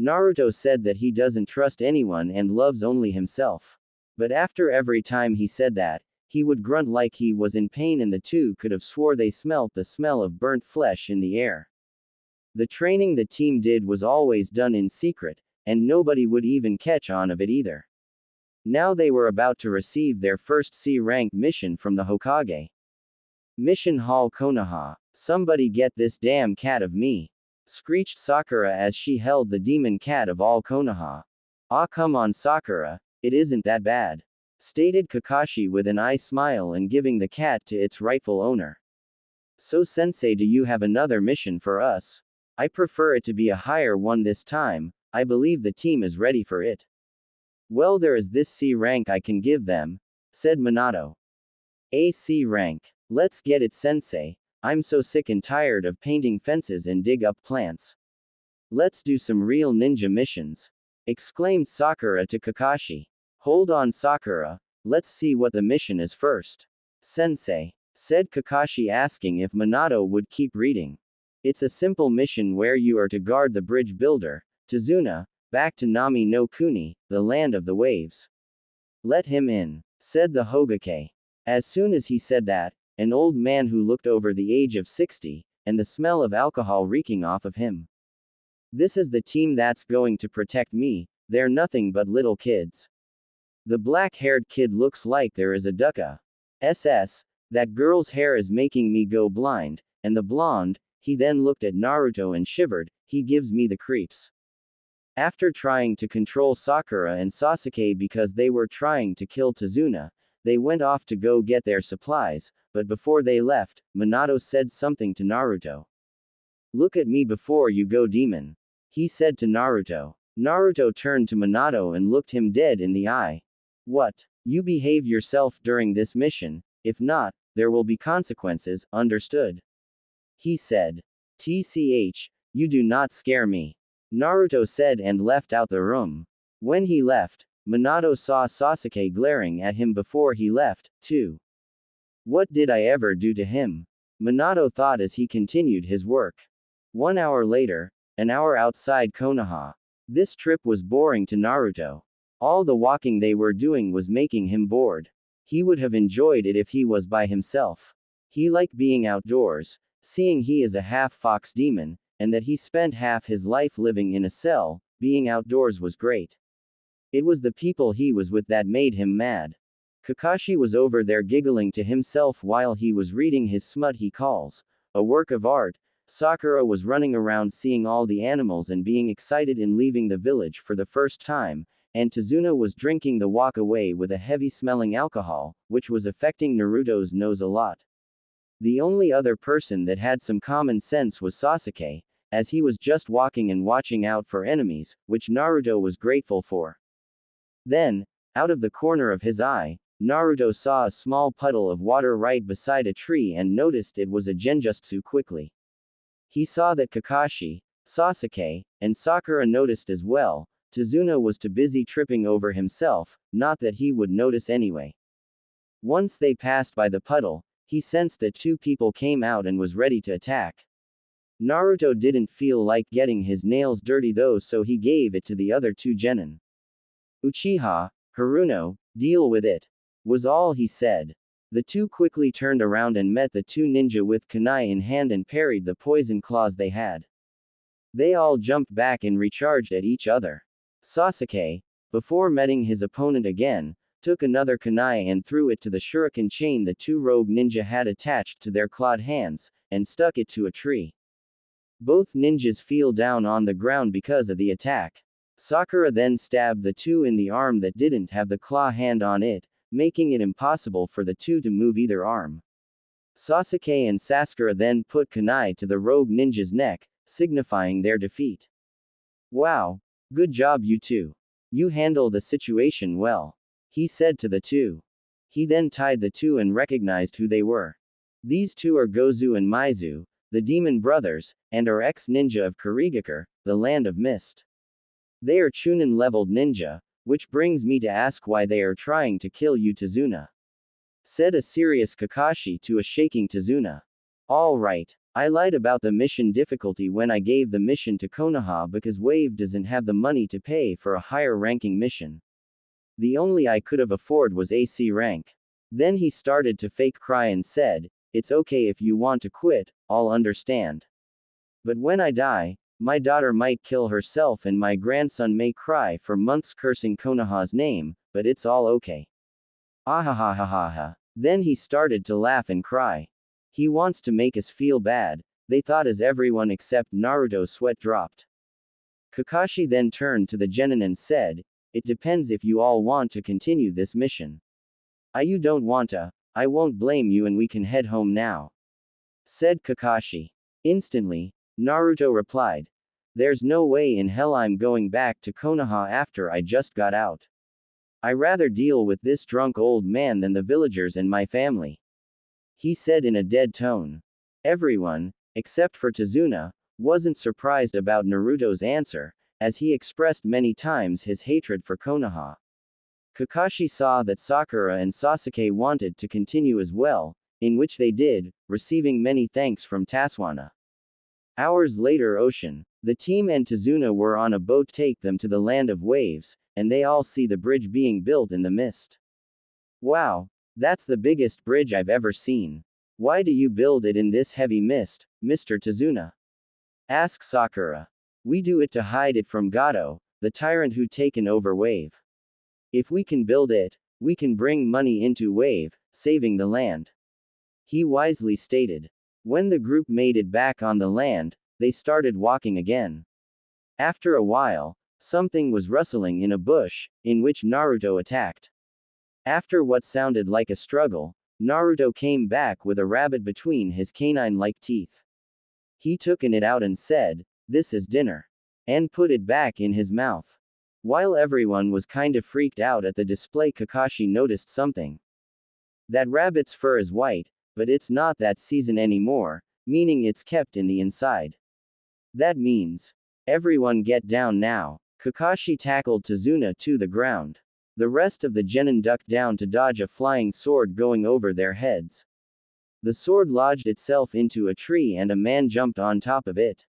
Naruto said that he doesn't trust anyone and loves only himself. But after every time he said that, he would grunt like he was in pain, and the two could have swore they smelt the smell of burnt flesh in the air. The training the team did was always done in secret, and nobody would even catch on of it either. Now they were about to receive their first C-rank mission from the Hokage. Mission Hall Konoha. Somebody get this damn cat of me, screeched Sakura as she held the demon cat of all Konoha. Ah, come on Sakura, it isn't that bad, stated Kakashi with an eye smile and giving the cat to its rightful owner. So sensei, do you have another mission for us? I prefer it to be a higher one this time. I believe the team is ready for it. Well, there is this C rank I can give them, said Minato. A C rank. Let's get it sensei. I'm so sick and tired of painting fences and dig up plants. Let's do some real ninja missions, exclaimed Sakura to Kakashi. Hold on Sakura, let's see what the mission is first. Sensei, said Kakashi, asking if Minato would keep reading. It's a simple mission where you are to guard the bridge builder, Tazuna, back to Nami no Kuni, the land of the waves. Let him in, said the Hokage. As soon as he said that, an old man who looked over the age of 60, and the smell of alcohol reeking off of him. This is the team that's going to protect me, they're nothing but little kids. The black-haired kid looks like there is a dukkha. That girl's hair is making me go blind, and the blonde, he then looked at Naruto and shivered, he gives me the creeps. After trying to control Sakura and Sasuke because they were trying to kill Tazuna, they went off to go get their supplies, but before they left, Minato said something to Naruto. Look at me before you go, demon, he said to Naruto. Naruto turned to Minato and looked him dead in the eye. What? You behave yourself during this mission, if not, there will be consequences, understood? He said. TCH, you do not scare me, Naruto said and left out the room. When he left, Minato saw Sasuke glaring at him before he left, too. What did I ever do to him? Minato thought as he continued his work. 1 hour later, an hour outside Konoha. This trip was boring to Naruto. All the walking they were doing was making him bored. He would have enjoyed it if he was by himself. He liked being outdoors, seeing he is a half-fox demon, and that he spent half his life living in a cell, being outdoors was great. It was the people he was with that made him mad. Kakashi was over there giggling to himself while he was reading his smut he calls a work of art. Sakura was running around seeing all the animals and being excited in leaving the village for the first time, and Tazuna was drinking the walk away with a heavy-smelling alcohol, which was affecting Naruto's nose a lot. The only other person that had some common sense was Sasuke, as he was just walking and watching out for enemies, which Naruto was grateful for. Then, out of the corner of his eye, Naruto saw a small puddle of water right beside a tree and noticed it was a genjutsu quickly. He saw that Kakashi, Sasuke, and Sakura noticed as well. Tazuna was too busy tripping over himself, not that he would notice anyway. Once they passed by the puddle, he sensed that 2 people came out and was ready to attack. Naruto didn't feel like getting his nails dirty though, so he gave it to the other 2 genin. Uchiha, Haruno, deal with it, was all he said. The 2 quickly turned around and met the 2 ninja with kunai in hand and parried the poison claws they had. They all jumped back and recharged at each other. Sasuke, before meeting his opponent again, took another kunai and threw it to the shuriken chain the 2 rogue ninja had attached to their clawed hands, and stuck it to a tree. Both ninjas fell down on the ground because of the attack. Sakura then stabbed the 2 in the arm that didn't have the claw hand on it, making it impossible for the two to move either arm. Sasuke and Sakura then put kunai to the rogue ninja's neck, signifying their defeat. Wow. Good job you two. You handle the situation well. He said to the two. He then tied the two and recognized who they were. These two are Gozu and Maizu, the demon brothers, and are ex-ninja of Kurigakure, the land of mist. They are Chunin-leveled ninja, which brings me to ask why they are trying to kill you Tazuna. Said a serious Kakashi to a shaking Tazuna. All right. I lied about the mission difficulty when I gave the mission to Konoha because Wave doesn't have the money to pay for a higher ranking mission. The only I could have afford was AC rank. Then he started to fake cry and said, "It's okay if you want to quit, I'll understand. But when I die, my daughter might kill herself and my grandson may cry for months cursing Konoha's name, but it's all okay." Ahahahaha. Then he started to laugh and cry. He wants to make us feel bad, they thought as everyone except Naruto sweat dropped. Kakashi then turned to the genin and said, "It depends if you all want to continue this mission. You don't want to, I won't blame you and we can head home now," said Kakashi. Instantly, Naruto replied, "There's no way in hell I'm going back to Konoha after I just got out. I rather deal with this drunk old man than the villagers and my family," he said in a dead tone. Everyone, except for Tazuna, wasn't surprised about Naruto's answer, as he expressed many times his hatred for Konoha. Kakashi saw that Sakura and Sasuke wanted to continue as well, in which they did, receiving many thanks from Taswana. Hours later Ocean, the team and Tazuna were on a boat take them to the land of waves, and they all see the bridge being built in the mist. "Wow. That's the biggest bridge I've ever seen. Why do you build it in this heavy mist, Mr. Tazuna?" asked Sakura. "We do it to hide it from Gato, the tyrant who taken over Wave. If we can build it, we can bring money into Wave, saving the land," he wisely stated. When the group made it back on the land, they started walking again. After a while, something was rustling in a bush, in which Naruto attacked. After what sounded like a struggle, Naruto came back with a rabbit between his canine-like teeth. He took it out and said, "This is dinner," and put it back in his mouth. While everyone was kind of freaked out at the display, Kakashi noticed something. That rabbit's fur is white, but it's not that season anymore, meaning it's kept in the inside. That means, everyone get down now. Kakashi tackled Tazuna to the ground. The rest of the genin ducked down to dodge a flying sword going over their heads. The sword lodged itself into a tree and a man jumped on top of it.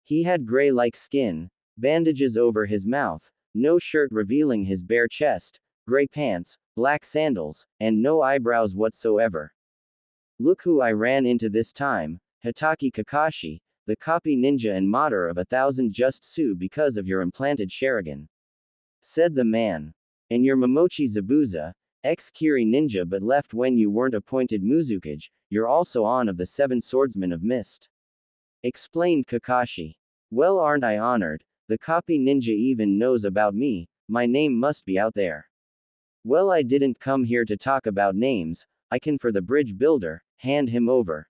He had gray-like skin, bandages over his mouth, no shirt revealing his bare chest, gray pants, black sandals, and no eyebrows whatsoever. "Look who I ran into this time, Hitaki Kakashi, the copy ninja and modder of 1,000 just sue because of your implanted Sharingan," said the man. "And your Momochi Zabuza, ex-Kiri ninja but left when you weren't appointed Muzukage, you're also on of the 7 swordsmen of mist," explained Kakashi. "Well, aren't I honored? The copy ninja even knows about me, my name must be out there." "Well, I didn't come here to talk about names, I can for the bridge builder, hand him over,"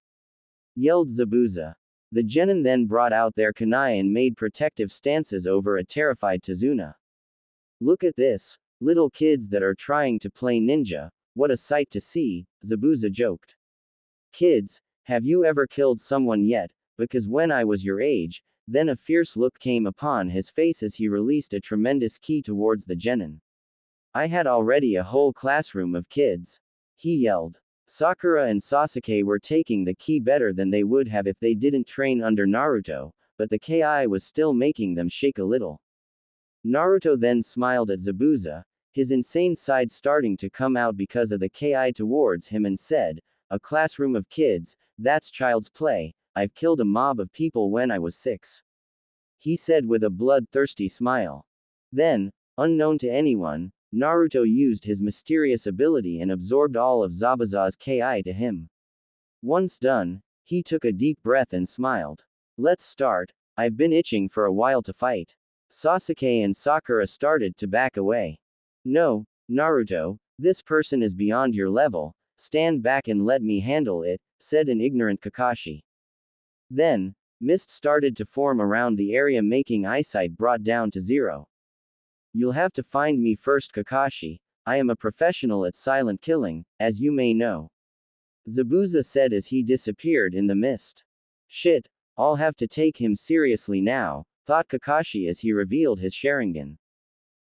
yelled Zabuza. The genin then brought out their kunai and made protective stances over a terrified Tazuna. "Look at this, little kids that are trying to play ninja, what a sight to see," Zabuza joked. "Kids, have you ever killed someone yet? Because when I was your age," then a fierce look came upon his face as he released a tremendous ki towards the genin. "I had already a whole classroom of kids," he yelled. Sakura and Sasuke were taking the ki better than they would have if they didn't train under Naruto, but the ki was still making them shake a little. Naruto then smiled at Zabuza, his insane side starting to come out because of the ki towards him and said, "A classroom of kids, that's child's play, I've killed a mob of people when I was 6. He said with a bloodthirsty smile. Then, unknown to anyone, Naruto used his mysterious ability and absorbed all of Zabuza's ki to him. Once done, he took a deep breath and smiled. "Let's start, I've been itching for a while to fight." Sasuke and Sakura started to back away. "No, Naruto, This person is beyond your level, stand back and let me handle it, said an ignorant Kakashi. Then, mist started to form around the area, making eyesight brought down to 0. You'll have to find me first, Kakashi. I am a professional at silent killing, as you may know. Zabuza said as he disappeared in the mist. Shit, I'll have to take him seriously now, thought Kakashi as he revealed his Sharingan.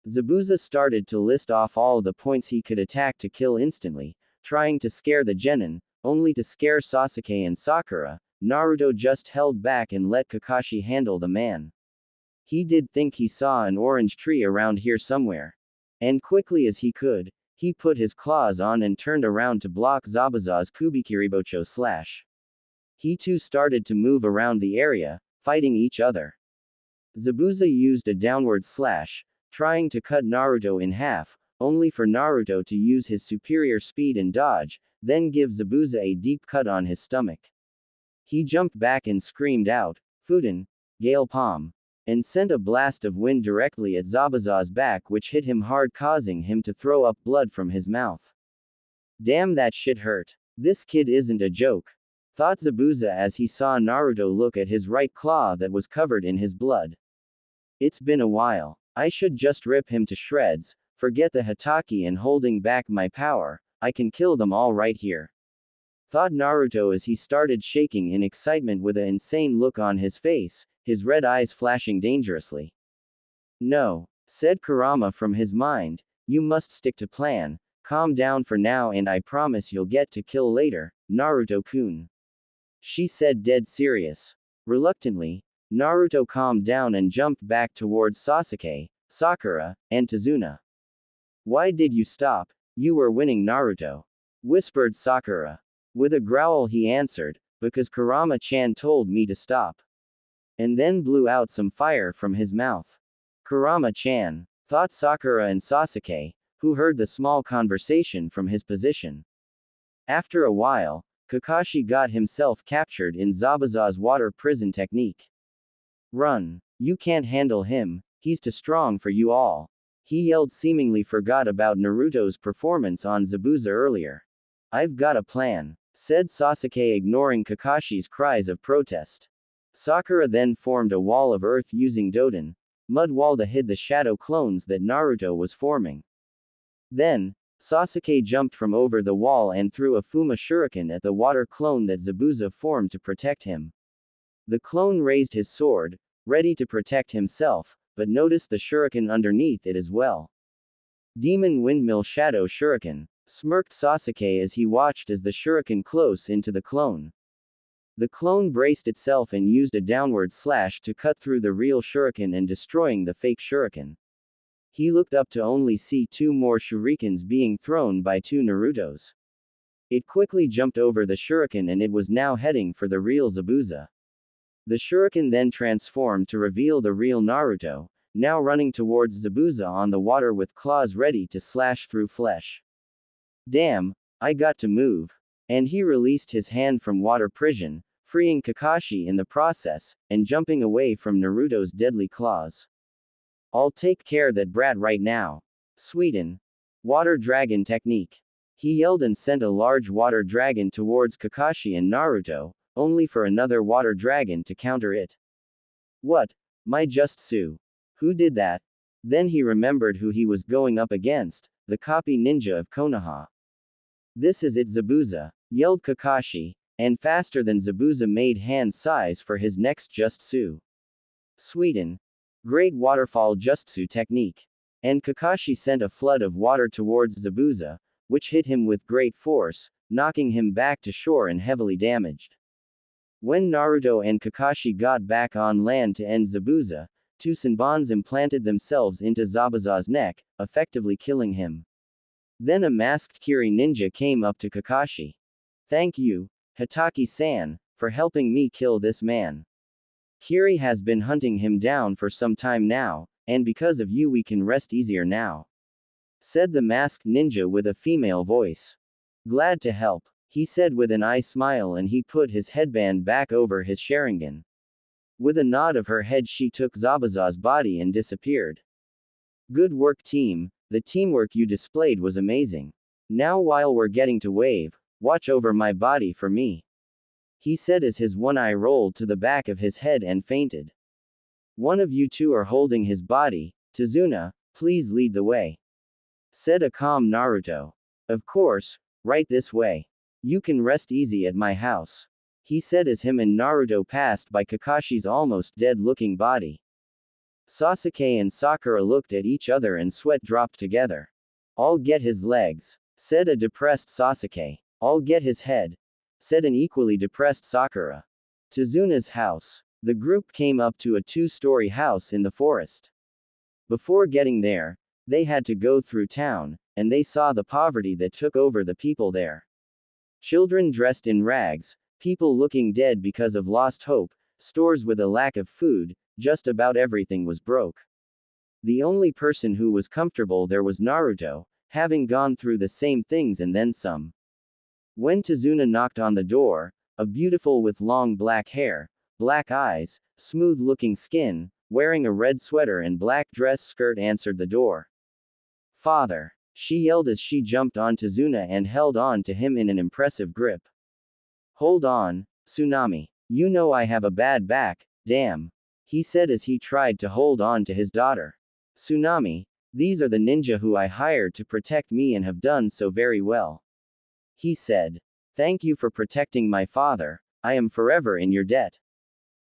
Zabuza started to list off all the points he could attack to kill instantly, trying to scare the genin, only to scare Sasuke and Sakura. Naruto just held back and let Kakashi handle the man. He did think he saw an orange tree around here somewhere. And quickly as he could, he put his claws on and turned around to block Zabuza's Kubikiribocho slash. He too started to move around the area, fighting each other. Zabuza used a downward slash, trying to cut Naruto in half, only for Naruto to use his superior speed and dodge, then give Zabuza a deep cut on his stomach. He jumped back and screamed out, Fuden, Gale Palm, and sent a blast of wind directly at Zabuza's back, which hit him hard, causing him to throw up blood from his mouth. Damn, that shit hurt. This kid isn't a joke, thought Zabuza as he saw Naruto look at his right claw that was covered in his blood. It's been a while. I should just rip him to shreds, forget the Hatake and holding back my power, I can kill them all right here, thought Naruto as he started shaking in excitement with an insane look on his face, his red eyes flashing dangerously. No, said Kurama from his mind, you must stick to plan, calm down for now and I promise you'll get to kill later, Naruto-kun. She said, dead serious. Reluctantly, Naruto calmed down and jumped back towards Sasuke, Sakura, and Tazuna. Why did you stop? You were winning, Naruto, whispered Sakura. With a growl he answered, because Kurama-chan told me to stop. And then blew out some fire from his mouth. Kurama-chan, thought Sakura and Sasuke, who heard the small conversation from his position. After a while, Kakashi got himself captured in Zabuza's water prison technique. Run. You can't handle him, he's too strong for you all. He yelled, seemingly forgot about Naruto's performance on Zabuza earlier. I've got a plan, said Sasuke, ignoring Kakashi's cries of protest. Sakura then formed a wall of earth using Doden, mud wall to hid the shadow clones that Naruto was forming. Then, Sasuke jumped from over the wall and threw a Fuma Shuriken at the water clone that Zabuza formed to protect him. The clone raised his sword, ready to protect himself, but noticed the shuriken underneath it as well. Demon Windmill Shadow Shuriken, smirked Sasuke as he watched as the shuriken close into the clone. The clone braced itself and used a downward slash to cut through the real shuriken and destroying the fake shuriken. He looked up to only see 2 more shurikens being thrown by 2 Narutos. It quickly jumped over the shuriken and it was now heading for the real Zabuza. The shuriken then transformed to reveal the real Naruto, now running towards Zabuza on the water with claws ready to slash through flesh. Damn, I got to move. And he released his hand from water prison, freeing Kakashi in the process, and jumping away from Naruto's deadly claws. I'll take care that brat right now. Sweden. Water Dragon Technique. He yelled and sent a large water dragon towards Kakashi and Naruto, only for another water dragon to counter it. What? My just Sue. Who did that? Then he remembered who he was going up against, the copy ninja of Konoha. This is it, Zabuza, yelled Kakashi, and faster than Zabuza made hand size for his next Jutsu. Sweden. Great Waterfall Jutsu Technique. And Kakashi sent a flood of water towards Zabuza, which hit him with great force, knocking him back to shore and heavily damaged. When Naruto and Kakashi got back on land to end Zabuza, 2 Senbons implanted themselves into Zabuza's neck, effectively killing him. Then a masked Kiri ninja came up to Kakashi. Thank you, Hatake-san, for helping me kill this man. Kiri has been hunting him down for some time now, and because of you we can rest easier now, said the masked ninja with a female voice. Glad to help, he said with an eye smile, and he put his headband back over his Sharingan. With a nod of her head she took Zabuza's body and disappeared. Good work, team, The teamwork you displayed was amazing. Now while we're getting to wave, watch over my body for me. He said as his one eye rolled to the back of his head and fainted. One of you two are holding his body, Tazuna, please lead the way. Said a calm Naruto. Of course, right this way. You can rest easy at my house. He said as him and Naruto passed by Kakashi's almost dead-looking body. Sasuke and Sakura looked at each other and sweat dropped together. I'll get his legs, said a depressed Sasuke. I'll get his head, said an equally depressed Sakura. Tazuna's house. The group came up to a 2-story house in the forest. Before getting there, they had to go through town, and they saw the poverty that took over the people there. Children dressed in rags, people looking dead because of lost hope, stores with a lack of food, just about everything was broke. The only person who was comfortable there was Naruto, having gone through the same things and then some. When Tazuna knocked on the door, a beautiful with long black hair, black eyes, smooth-looking skin, wearing a red sweater and black dress skirt answered the door. Father, she yelled as she jumped on Tazuna and held on to him in an impressive grip. Hold on, Tsunami. You know I have a bad back, damn. He said as he tried to hold on to his daughter. Tsunami, these are the ninja who I hired to protect me and have done so very well. He said. Thank you for protecting my father, I am forever in your debt.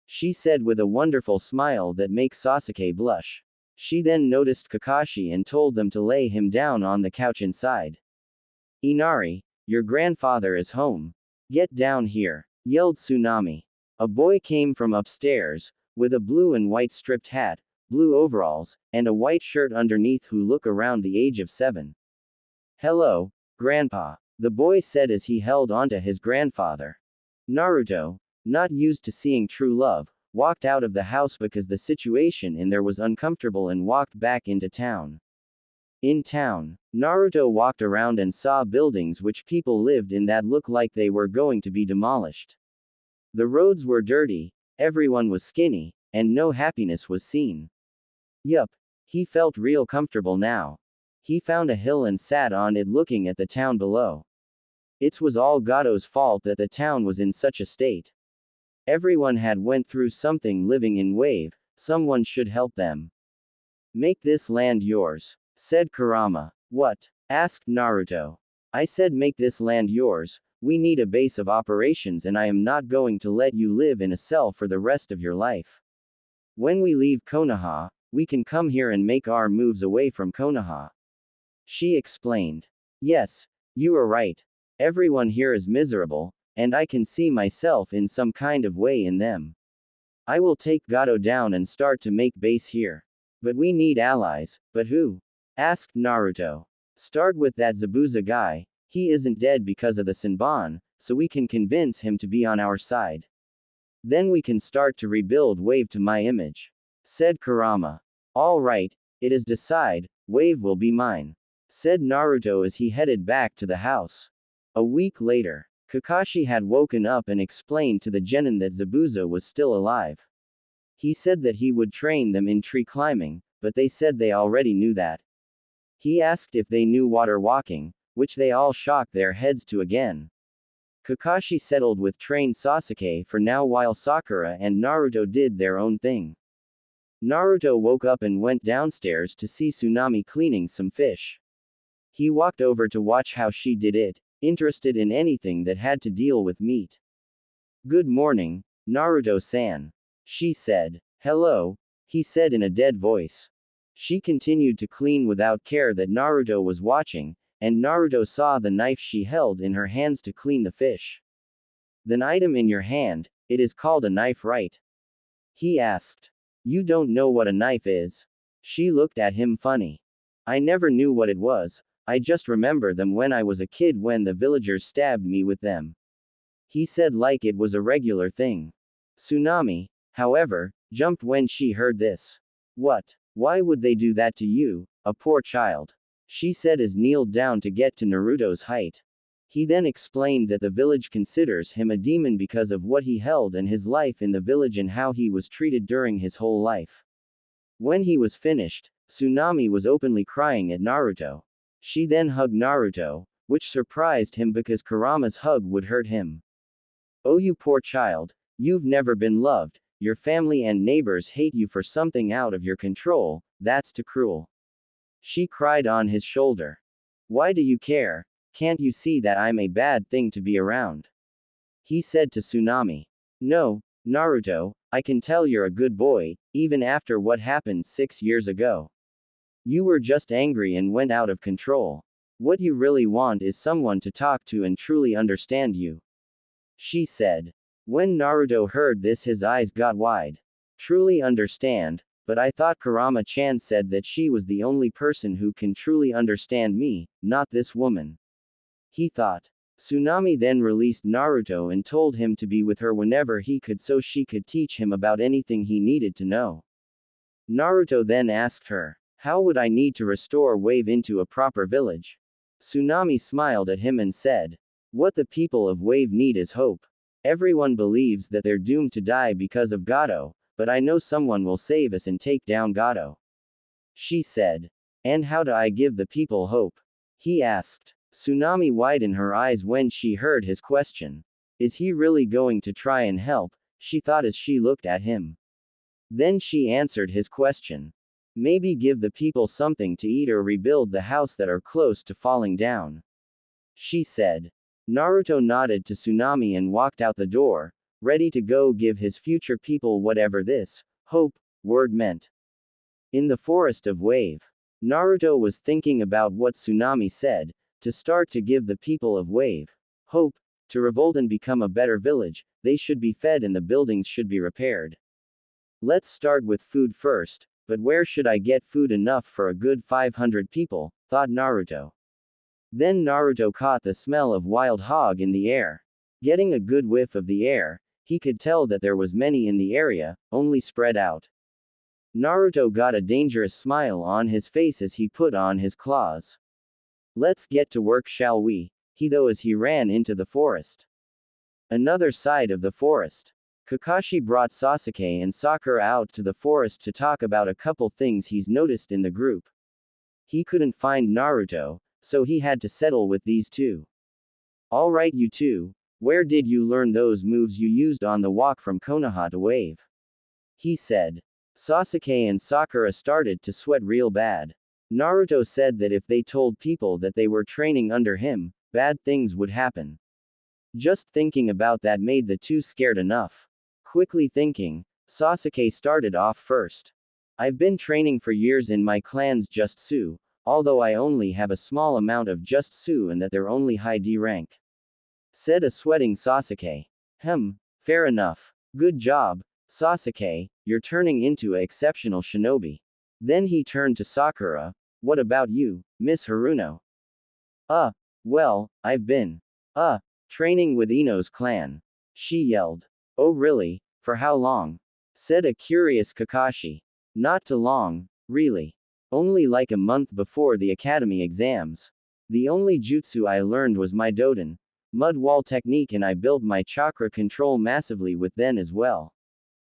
She said with a wonderful smile that makes Sasuke blush. She then noticed Kakashi and told them to lay him down on the couch inside. Inari, your grandfather is home. Get down here, yelled Tsunami. A boy came from upstairs, with a blue and white striped hat, blue overalls, and a white shirt underneath who looked around the age of 7. Hello, Grandpa, the boy said as he held onto his grandfather. Naruto, not used to seeing true love, walked out of the house because the situation in there was uncomfortable and walked back into town. In town, Naruto walked around and saw buildings which people lived in that looked like they were going to be demolished. The roads were dirty, everyone was skinny, and no happiness was seen. Yup, he felt real comfortable now. He found a hill and sat on it looking at the town below. It was all Gato's fault that the town was in such a state. Everyone had went through something living in wave, someone should help them. Make this land yours, said Kurama. What? Asked Naruto. I said make this land yours, we need a base of operations and I am not going to let you live in a cell for the rest of your life. When we leave Konoha, we can come here and make our moves away from Konoha. She explained. Yes, you are right. Everyone here is miserable, and I can see myself in some kind of way in them. I will take Gato down and start to make base here. But we need allies, but who? Asked Naruto. Start with that Zabuza guy, he isn't dead because of the Senbon, so we can convince him to be on our side. Then we can start to rebuild Wave to my image. Said Kurama. All right, it is decide, Wave will be mine. Said Naruto as he headed back to the house. A week later, Kakashi had woken up and explained to the genin that Zabuza was still alive. He said that he would train them in tree climbing, but they said they already knew that. He asked if they knew water walking, which they all shocked their heads to again. Kakashi settled with trained Sasuke for now while Sakura and Naruto did their own thing. Naruto woke up and went downstairs to see Tsunami cleaning some fish. He walked over to watch how she did it, interested in anything that had to deal with meat. Good morning, Naruto-san. She said. Hello, he said in a dead voice. She continued to clean without care that Naruto was watching, and Naruto saw the knife she held in her hands to clean the fish. The item in your hand, it is called a knife, right? He asked. You don't know what a knife is? She looked at him funny. I never knew what it was, I just remember them when I was a kid when the villagers stabbed me with them. He said like it was a regular thing. Tsunami, however, jumped when she heard this. What? Why would they do that to you, a poor child? She said as kneeled down to get to Naruto's height. He then explained that the village considers him a demon because of what he held and his life in the village and how he was treated during his whole life. When he was finished, Tsunami was openly crying at Naruto. She then hugged Naruto, which surprised him because Kurama's hug would hurt him. Oh, you poor child, you've never been loved, your family and neighbors hate you for something out of your control, that's too cruel. She cried on his shoulder. Why do you care? Can't you see that I'm a bad thing to be around? He said to Tsunami. No, Naruto, I can tell you're a good boy, even after what happened 6 years ago. You were just angry and went out of control. What you really want is someone to talk to and truly understand you. She said. When Naruto heard this, his eyes got wide. Truly understand, but I thought Kurama-chan said that she was the only person who can truly understand me, not this woman. He thought. Tsunami then released Naruto and told him to be with her whenever he could so she could teach him about anything he needed to know. Naruto then asked her, how would I need to restore Wave into a proper village? Tsunami smiled at him and said, what the people of Wave need is hope. Everyone believes that they're doomed to die because of Gato, but I know someone will save us and take down Gato. She said. And how do I give the people hope? He asked. Tsunami widened her eyes when she heard his question. Is he really going to try and help? She thought as she looked at him. Then she answered his question. Maybe give the people something to eat or rebuild the house that are close to falling down. She said. Naruto nodded to Tsunami and walked out the door, ready to go give his future people whatever this hope word meant. In the forest of Wave, Naruto was thinking about what Tsunami said, to start to give the people of Wave hope, to revolt and become a better village, they should be fed and the buildings should be repaired. Let's start with food first, but where should I get food enough for a good 500 people, thought Naruto. Then Naruto caught the smell of wild hog in the air. Getting a good whiff of the air, he could tell that there was many in the area, only spread out. Naruto got a dangerous smile on his face as he put on his claws. Let's get to work, shall we? He thought as he ran into the forest. Another side of the forest. Kakashi brought Sasuke and Sakura out to the forest to talk about a couple things he's noticed in the group. He couldn't find Naruto, so he had to settle with these two. Alright, you two, where did you learn those moves you used on the walk from Konoha to Wave? He said. Sasuke and Sakura started to sweat real bad. Naruto said that if they told people that they were training under him, bad things would happen. Just thinking about that made the two scared enough. Quickly thinking, Sasuke started off first. I've been training for years in my clan's Jutsu, although I only have a small amount of Jutsu and that they're only high D rank. Said a sweating Sasuke. Fair enough. Good job, Sasuke, you're turning into an exceptional shinobi. Then he turned to Sakura. What about you, Miss Haruno? Well, I've been, training with Ino's clan. She yelled. Oh really? For how long? Said a curious Kakashi. Not too long, really. Only like a month before the academy exams. The only jutsu I learned was my Doden, mud wall technique, and I built my chakra control massively with then as well.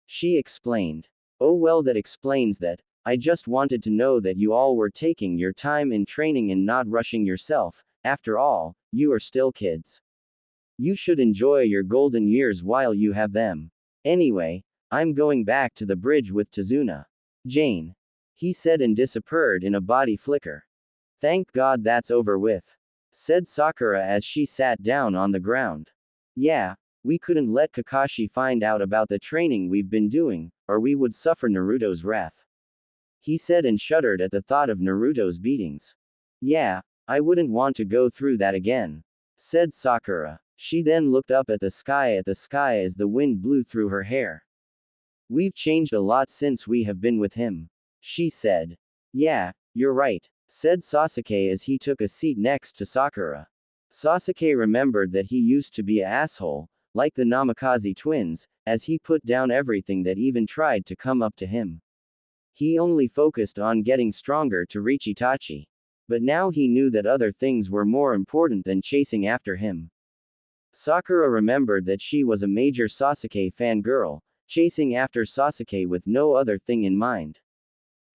She explained. Oh well, that explains that. I just wanted to know that you all were taking your time in training and not rushing yourself. After all, you are still kids. You should enjoy your golden years while you have them. Anyway, I'm going back to the bridge with Tazuna. Jane. He said and disappeared in a body flicker. Thank God that's over with. Said Sakura as she sat down on the ground. Yeah, we couldn't let Kakashi find out about the training we've been doing, or we would suffer Naruto's wrath. He said and shuddered at the thought of Naruto's beatings. Yeah, I wouldn't want to go through that again. Said Sakura. She then looked up at the sky as the wind blew through her hair. We've changed a lot since we have been with him. She said. Yeah, you're right, said Sasuke as he took a seat next to Sakura. Sasuke remembered that he used to be an asshole, like the Namikaze twins, as he put down everything that even tried to come up to him. He only focused on getting stronger to reach Itachi. But now he knew that other things were more important than chasing after him. Sakura remembered that she was a major Sasuke fangirl, chasing after Sasuke with no other thing in mind.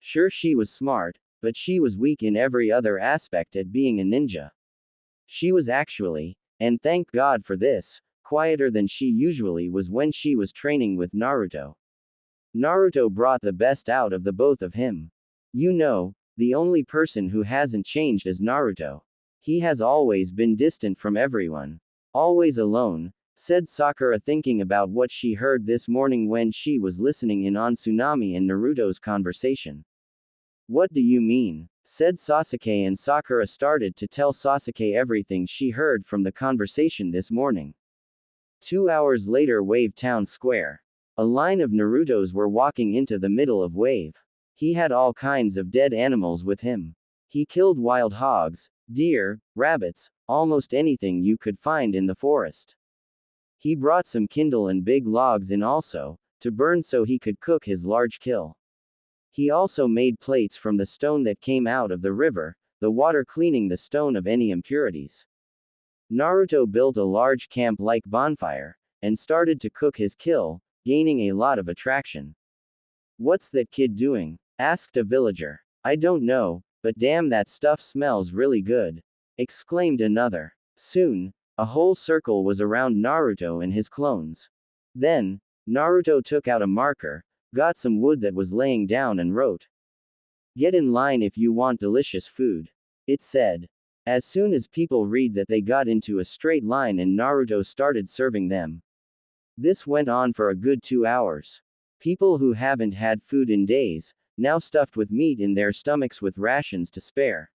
Sure, she was smart, but she was weak in every other aspect at being a ninja. She was actually, and thank God for this, quieter than she usually was when she was training with Naruto. Naruto brought the best out of the both of him. You know, the only person who hasn't changed is Naruto. He has always been distant from everyone. Always alone, said Sakura, thinking about what she heard this morning when she was listening in on Tsunami and Naruto's conversation. What do you mean? Said Sasuke, and Sakura started to tell Sasuke everything she heard from the conversation this morning. 2 hours later, Wave Town Square. A line of Narutos were walking into the middle of Wave. He had all kinds of dead animals with him. He killed wild hogs, deer, rabbits, almost anything you could find in the forest. He brought some kindle and big logs in also, to burn so he could cook his large kill. He also made plates from the stone that came out of the river, the water cleaning the stone of any impurities. Naruto built a large camp-like bonfire, and started to cook his kill, gaining a lot of attraction. What's that kid doing? Asked a villager. I don't know, but damn, that stuff smells really good, exclaimed another. Soon, a whole circle was around Naruto and his clones. Then, Naruto took out a marker, got some wood that was laying down, and wrote, "Get in line if you want delicious food," it said. As soon as people read that, they got into a straight line and Naruto started serving them. This went on for a good 2 hours. People who haven't had food in days, now stuffed with meat in their stomachs with rations to spare.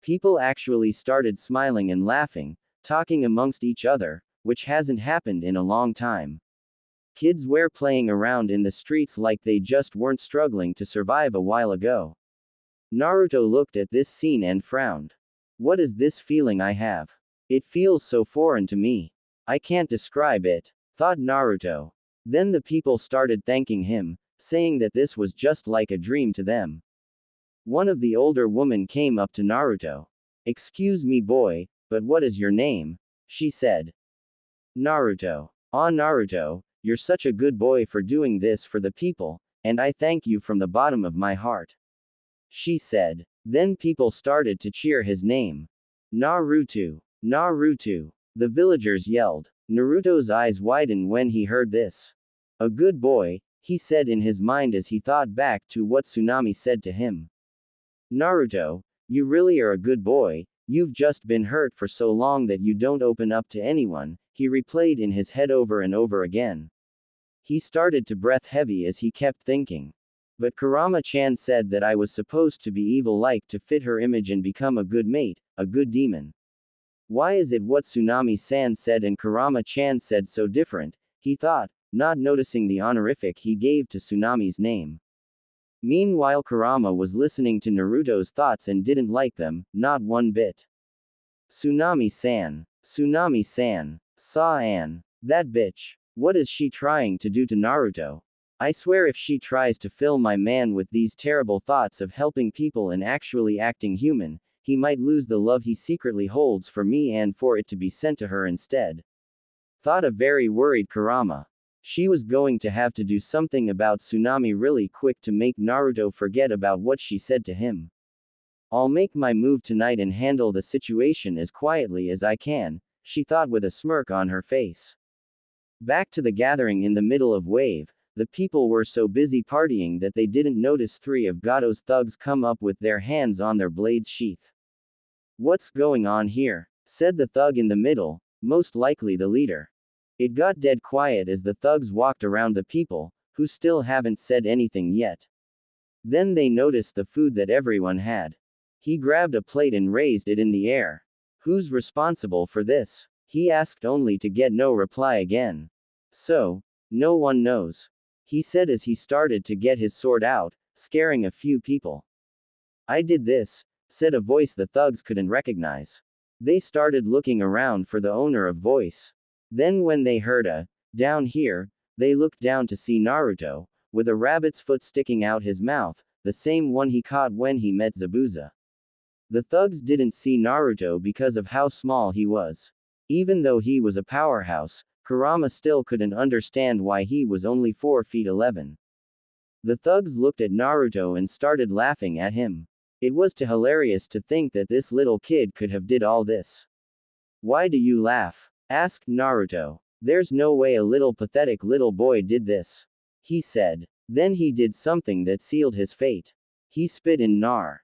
People actually started smiling and laughing, talking amongst each other, which hasn't happened in a long time. Kids were playing around in the streets like they just weren't struggling to survive a while ago. Naruto looked at this scene and frowned. What is this feeling I have? It feels so foreign to me. I can't describe it, thought Naruto. Then the people started thanking him, saying that this was just like a dream to them. One of the older women came up to Naruto. "Excuse me, boy, but what is your name?" she said. Naruto. "Ah, Naruto, you're such a good boy for doing this for the people, and I thank you from the bottom of my heart," she said. Then people started to cheer his name. Naruto. Naruto. The villagers yelled. Naruto's eyes widened when he heard this. A good boy, he said in his mind as he thought back to what Tsunami said to him. Naruto, you really are a good boy, you've just been hurt for so long that you don't open up to anyone, he replayed in his head over and over again. He started to breath heavy as he kept thinking. But Kurama-chan said that I was supposed to be evil-like to fit her image and become a good mate, a good demon. Why is it what Tsunami-san said and Kurama-chan said so different, he thought, not noticing the honorific he gave to Tsunami's name. Meanwhile, Kurama was listening to Naruto's thoughts and didn't like them, not one bit. Tsunami-san. Tsunami-san. Sa-an. That bitch. What is she trying to do to Naruto? I swear if she tries to fill my man with these terrible thoughts of helping people and actually acting human, he might lose the love he secretly holds for me and for it to be sent to her instead. Thought a very worried Kurama. She was going to have to do something about Tsunami really quick to make Naruto forget about what she said to him. I'll make my move tonight and handle the situation as quietly as I can, she thought with a smirk on her face. Back to the gathering in the middle of Wave, the people were so busy partying that they didn't notice 3 of Gato's thugs come up with their hands on their blades' sheath. What's going on here? Said the thug in the middle, most likely the leader. It got dead quiet as the thugs walked around the people, who still haven't said anything yet. Then they noticed the food that everyone had. He grabbed a plate and raised it in the air. Who's responsible for this? He asked, only to get no reply again. So, no one knows, he said as he started to get his sword out, scaring a few people. I did this, said a voice the thugs couldn't recognize. They started looking around for the owner of voice. Then when they heard a down here, they looked down to see Naruto, with a rabbit's foot sticking out his mouth, the same one he caught when he met Zabuza. The thugs didn't see Naruto because of how small he was. Even though he was a powerhouse, Kurama still couldn't understand why he was only 4 feet 11. The thugs looked at Naruto and started laughing at him. It was too hilarious to think that this little kid could have did all this. Why do you laugh? Asked Naruto. There's no way a little pathetic little boy did this. He said. Then he did something that sealed his fate. He spit in Nar.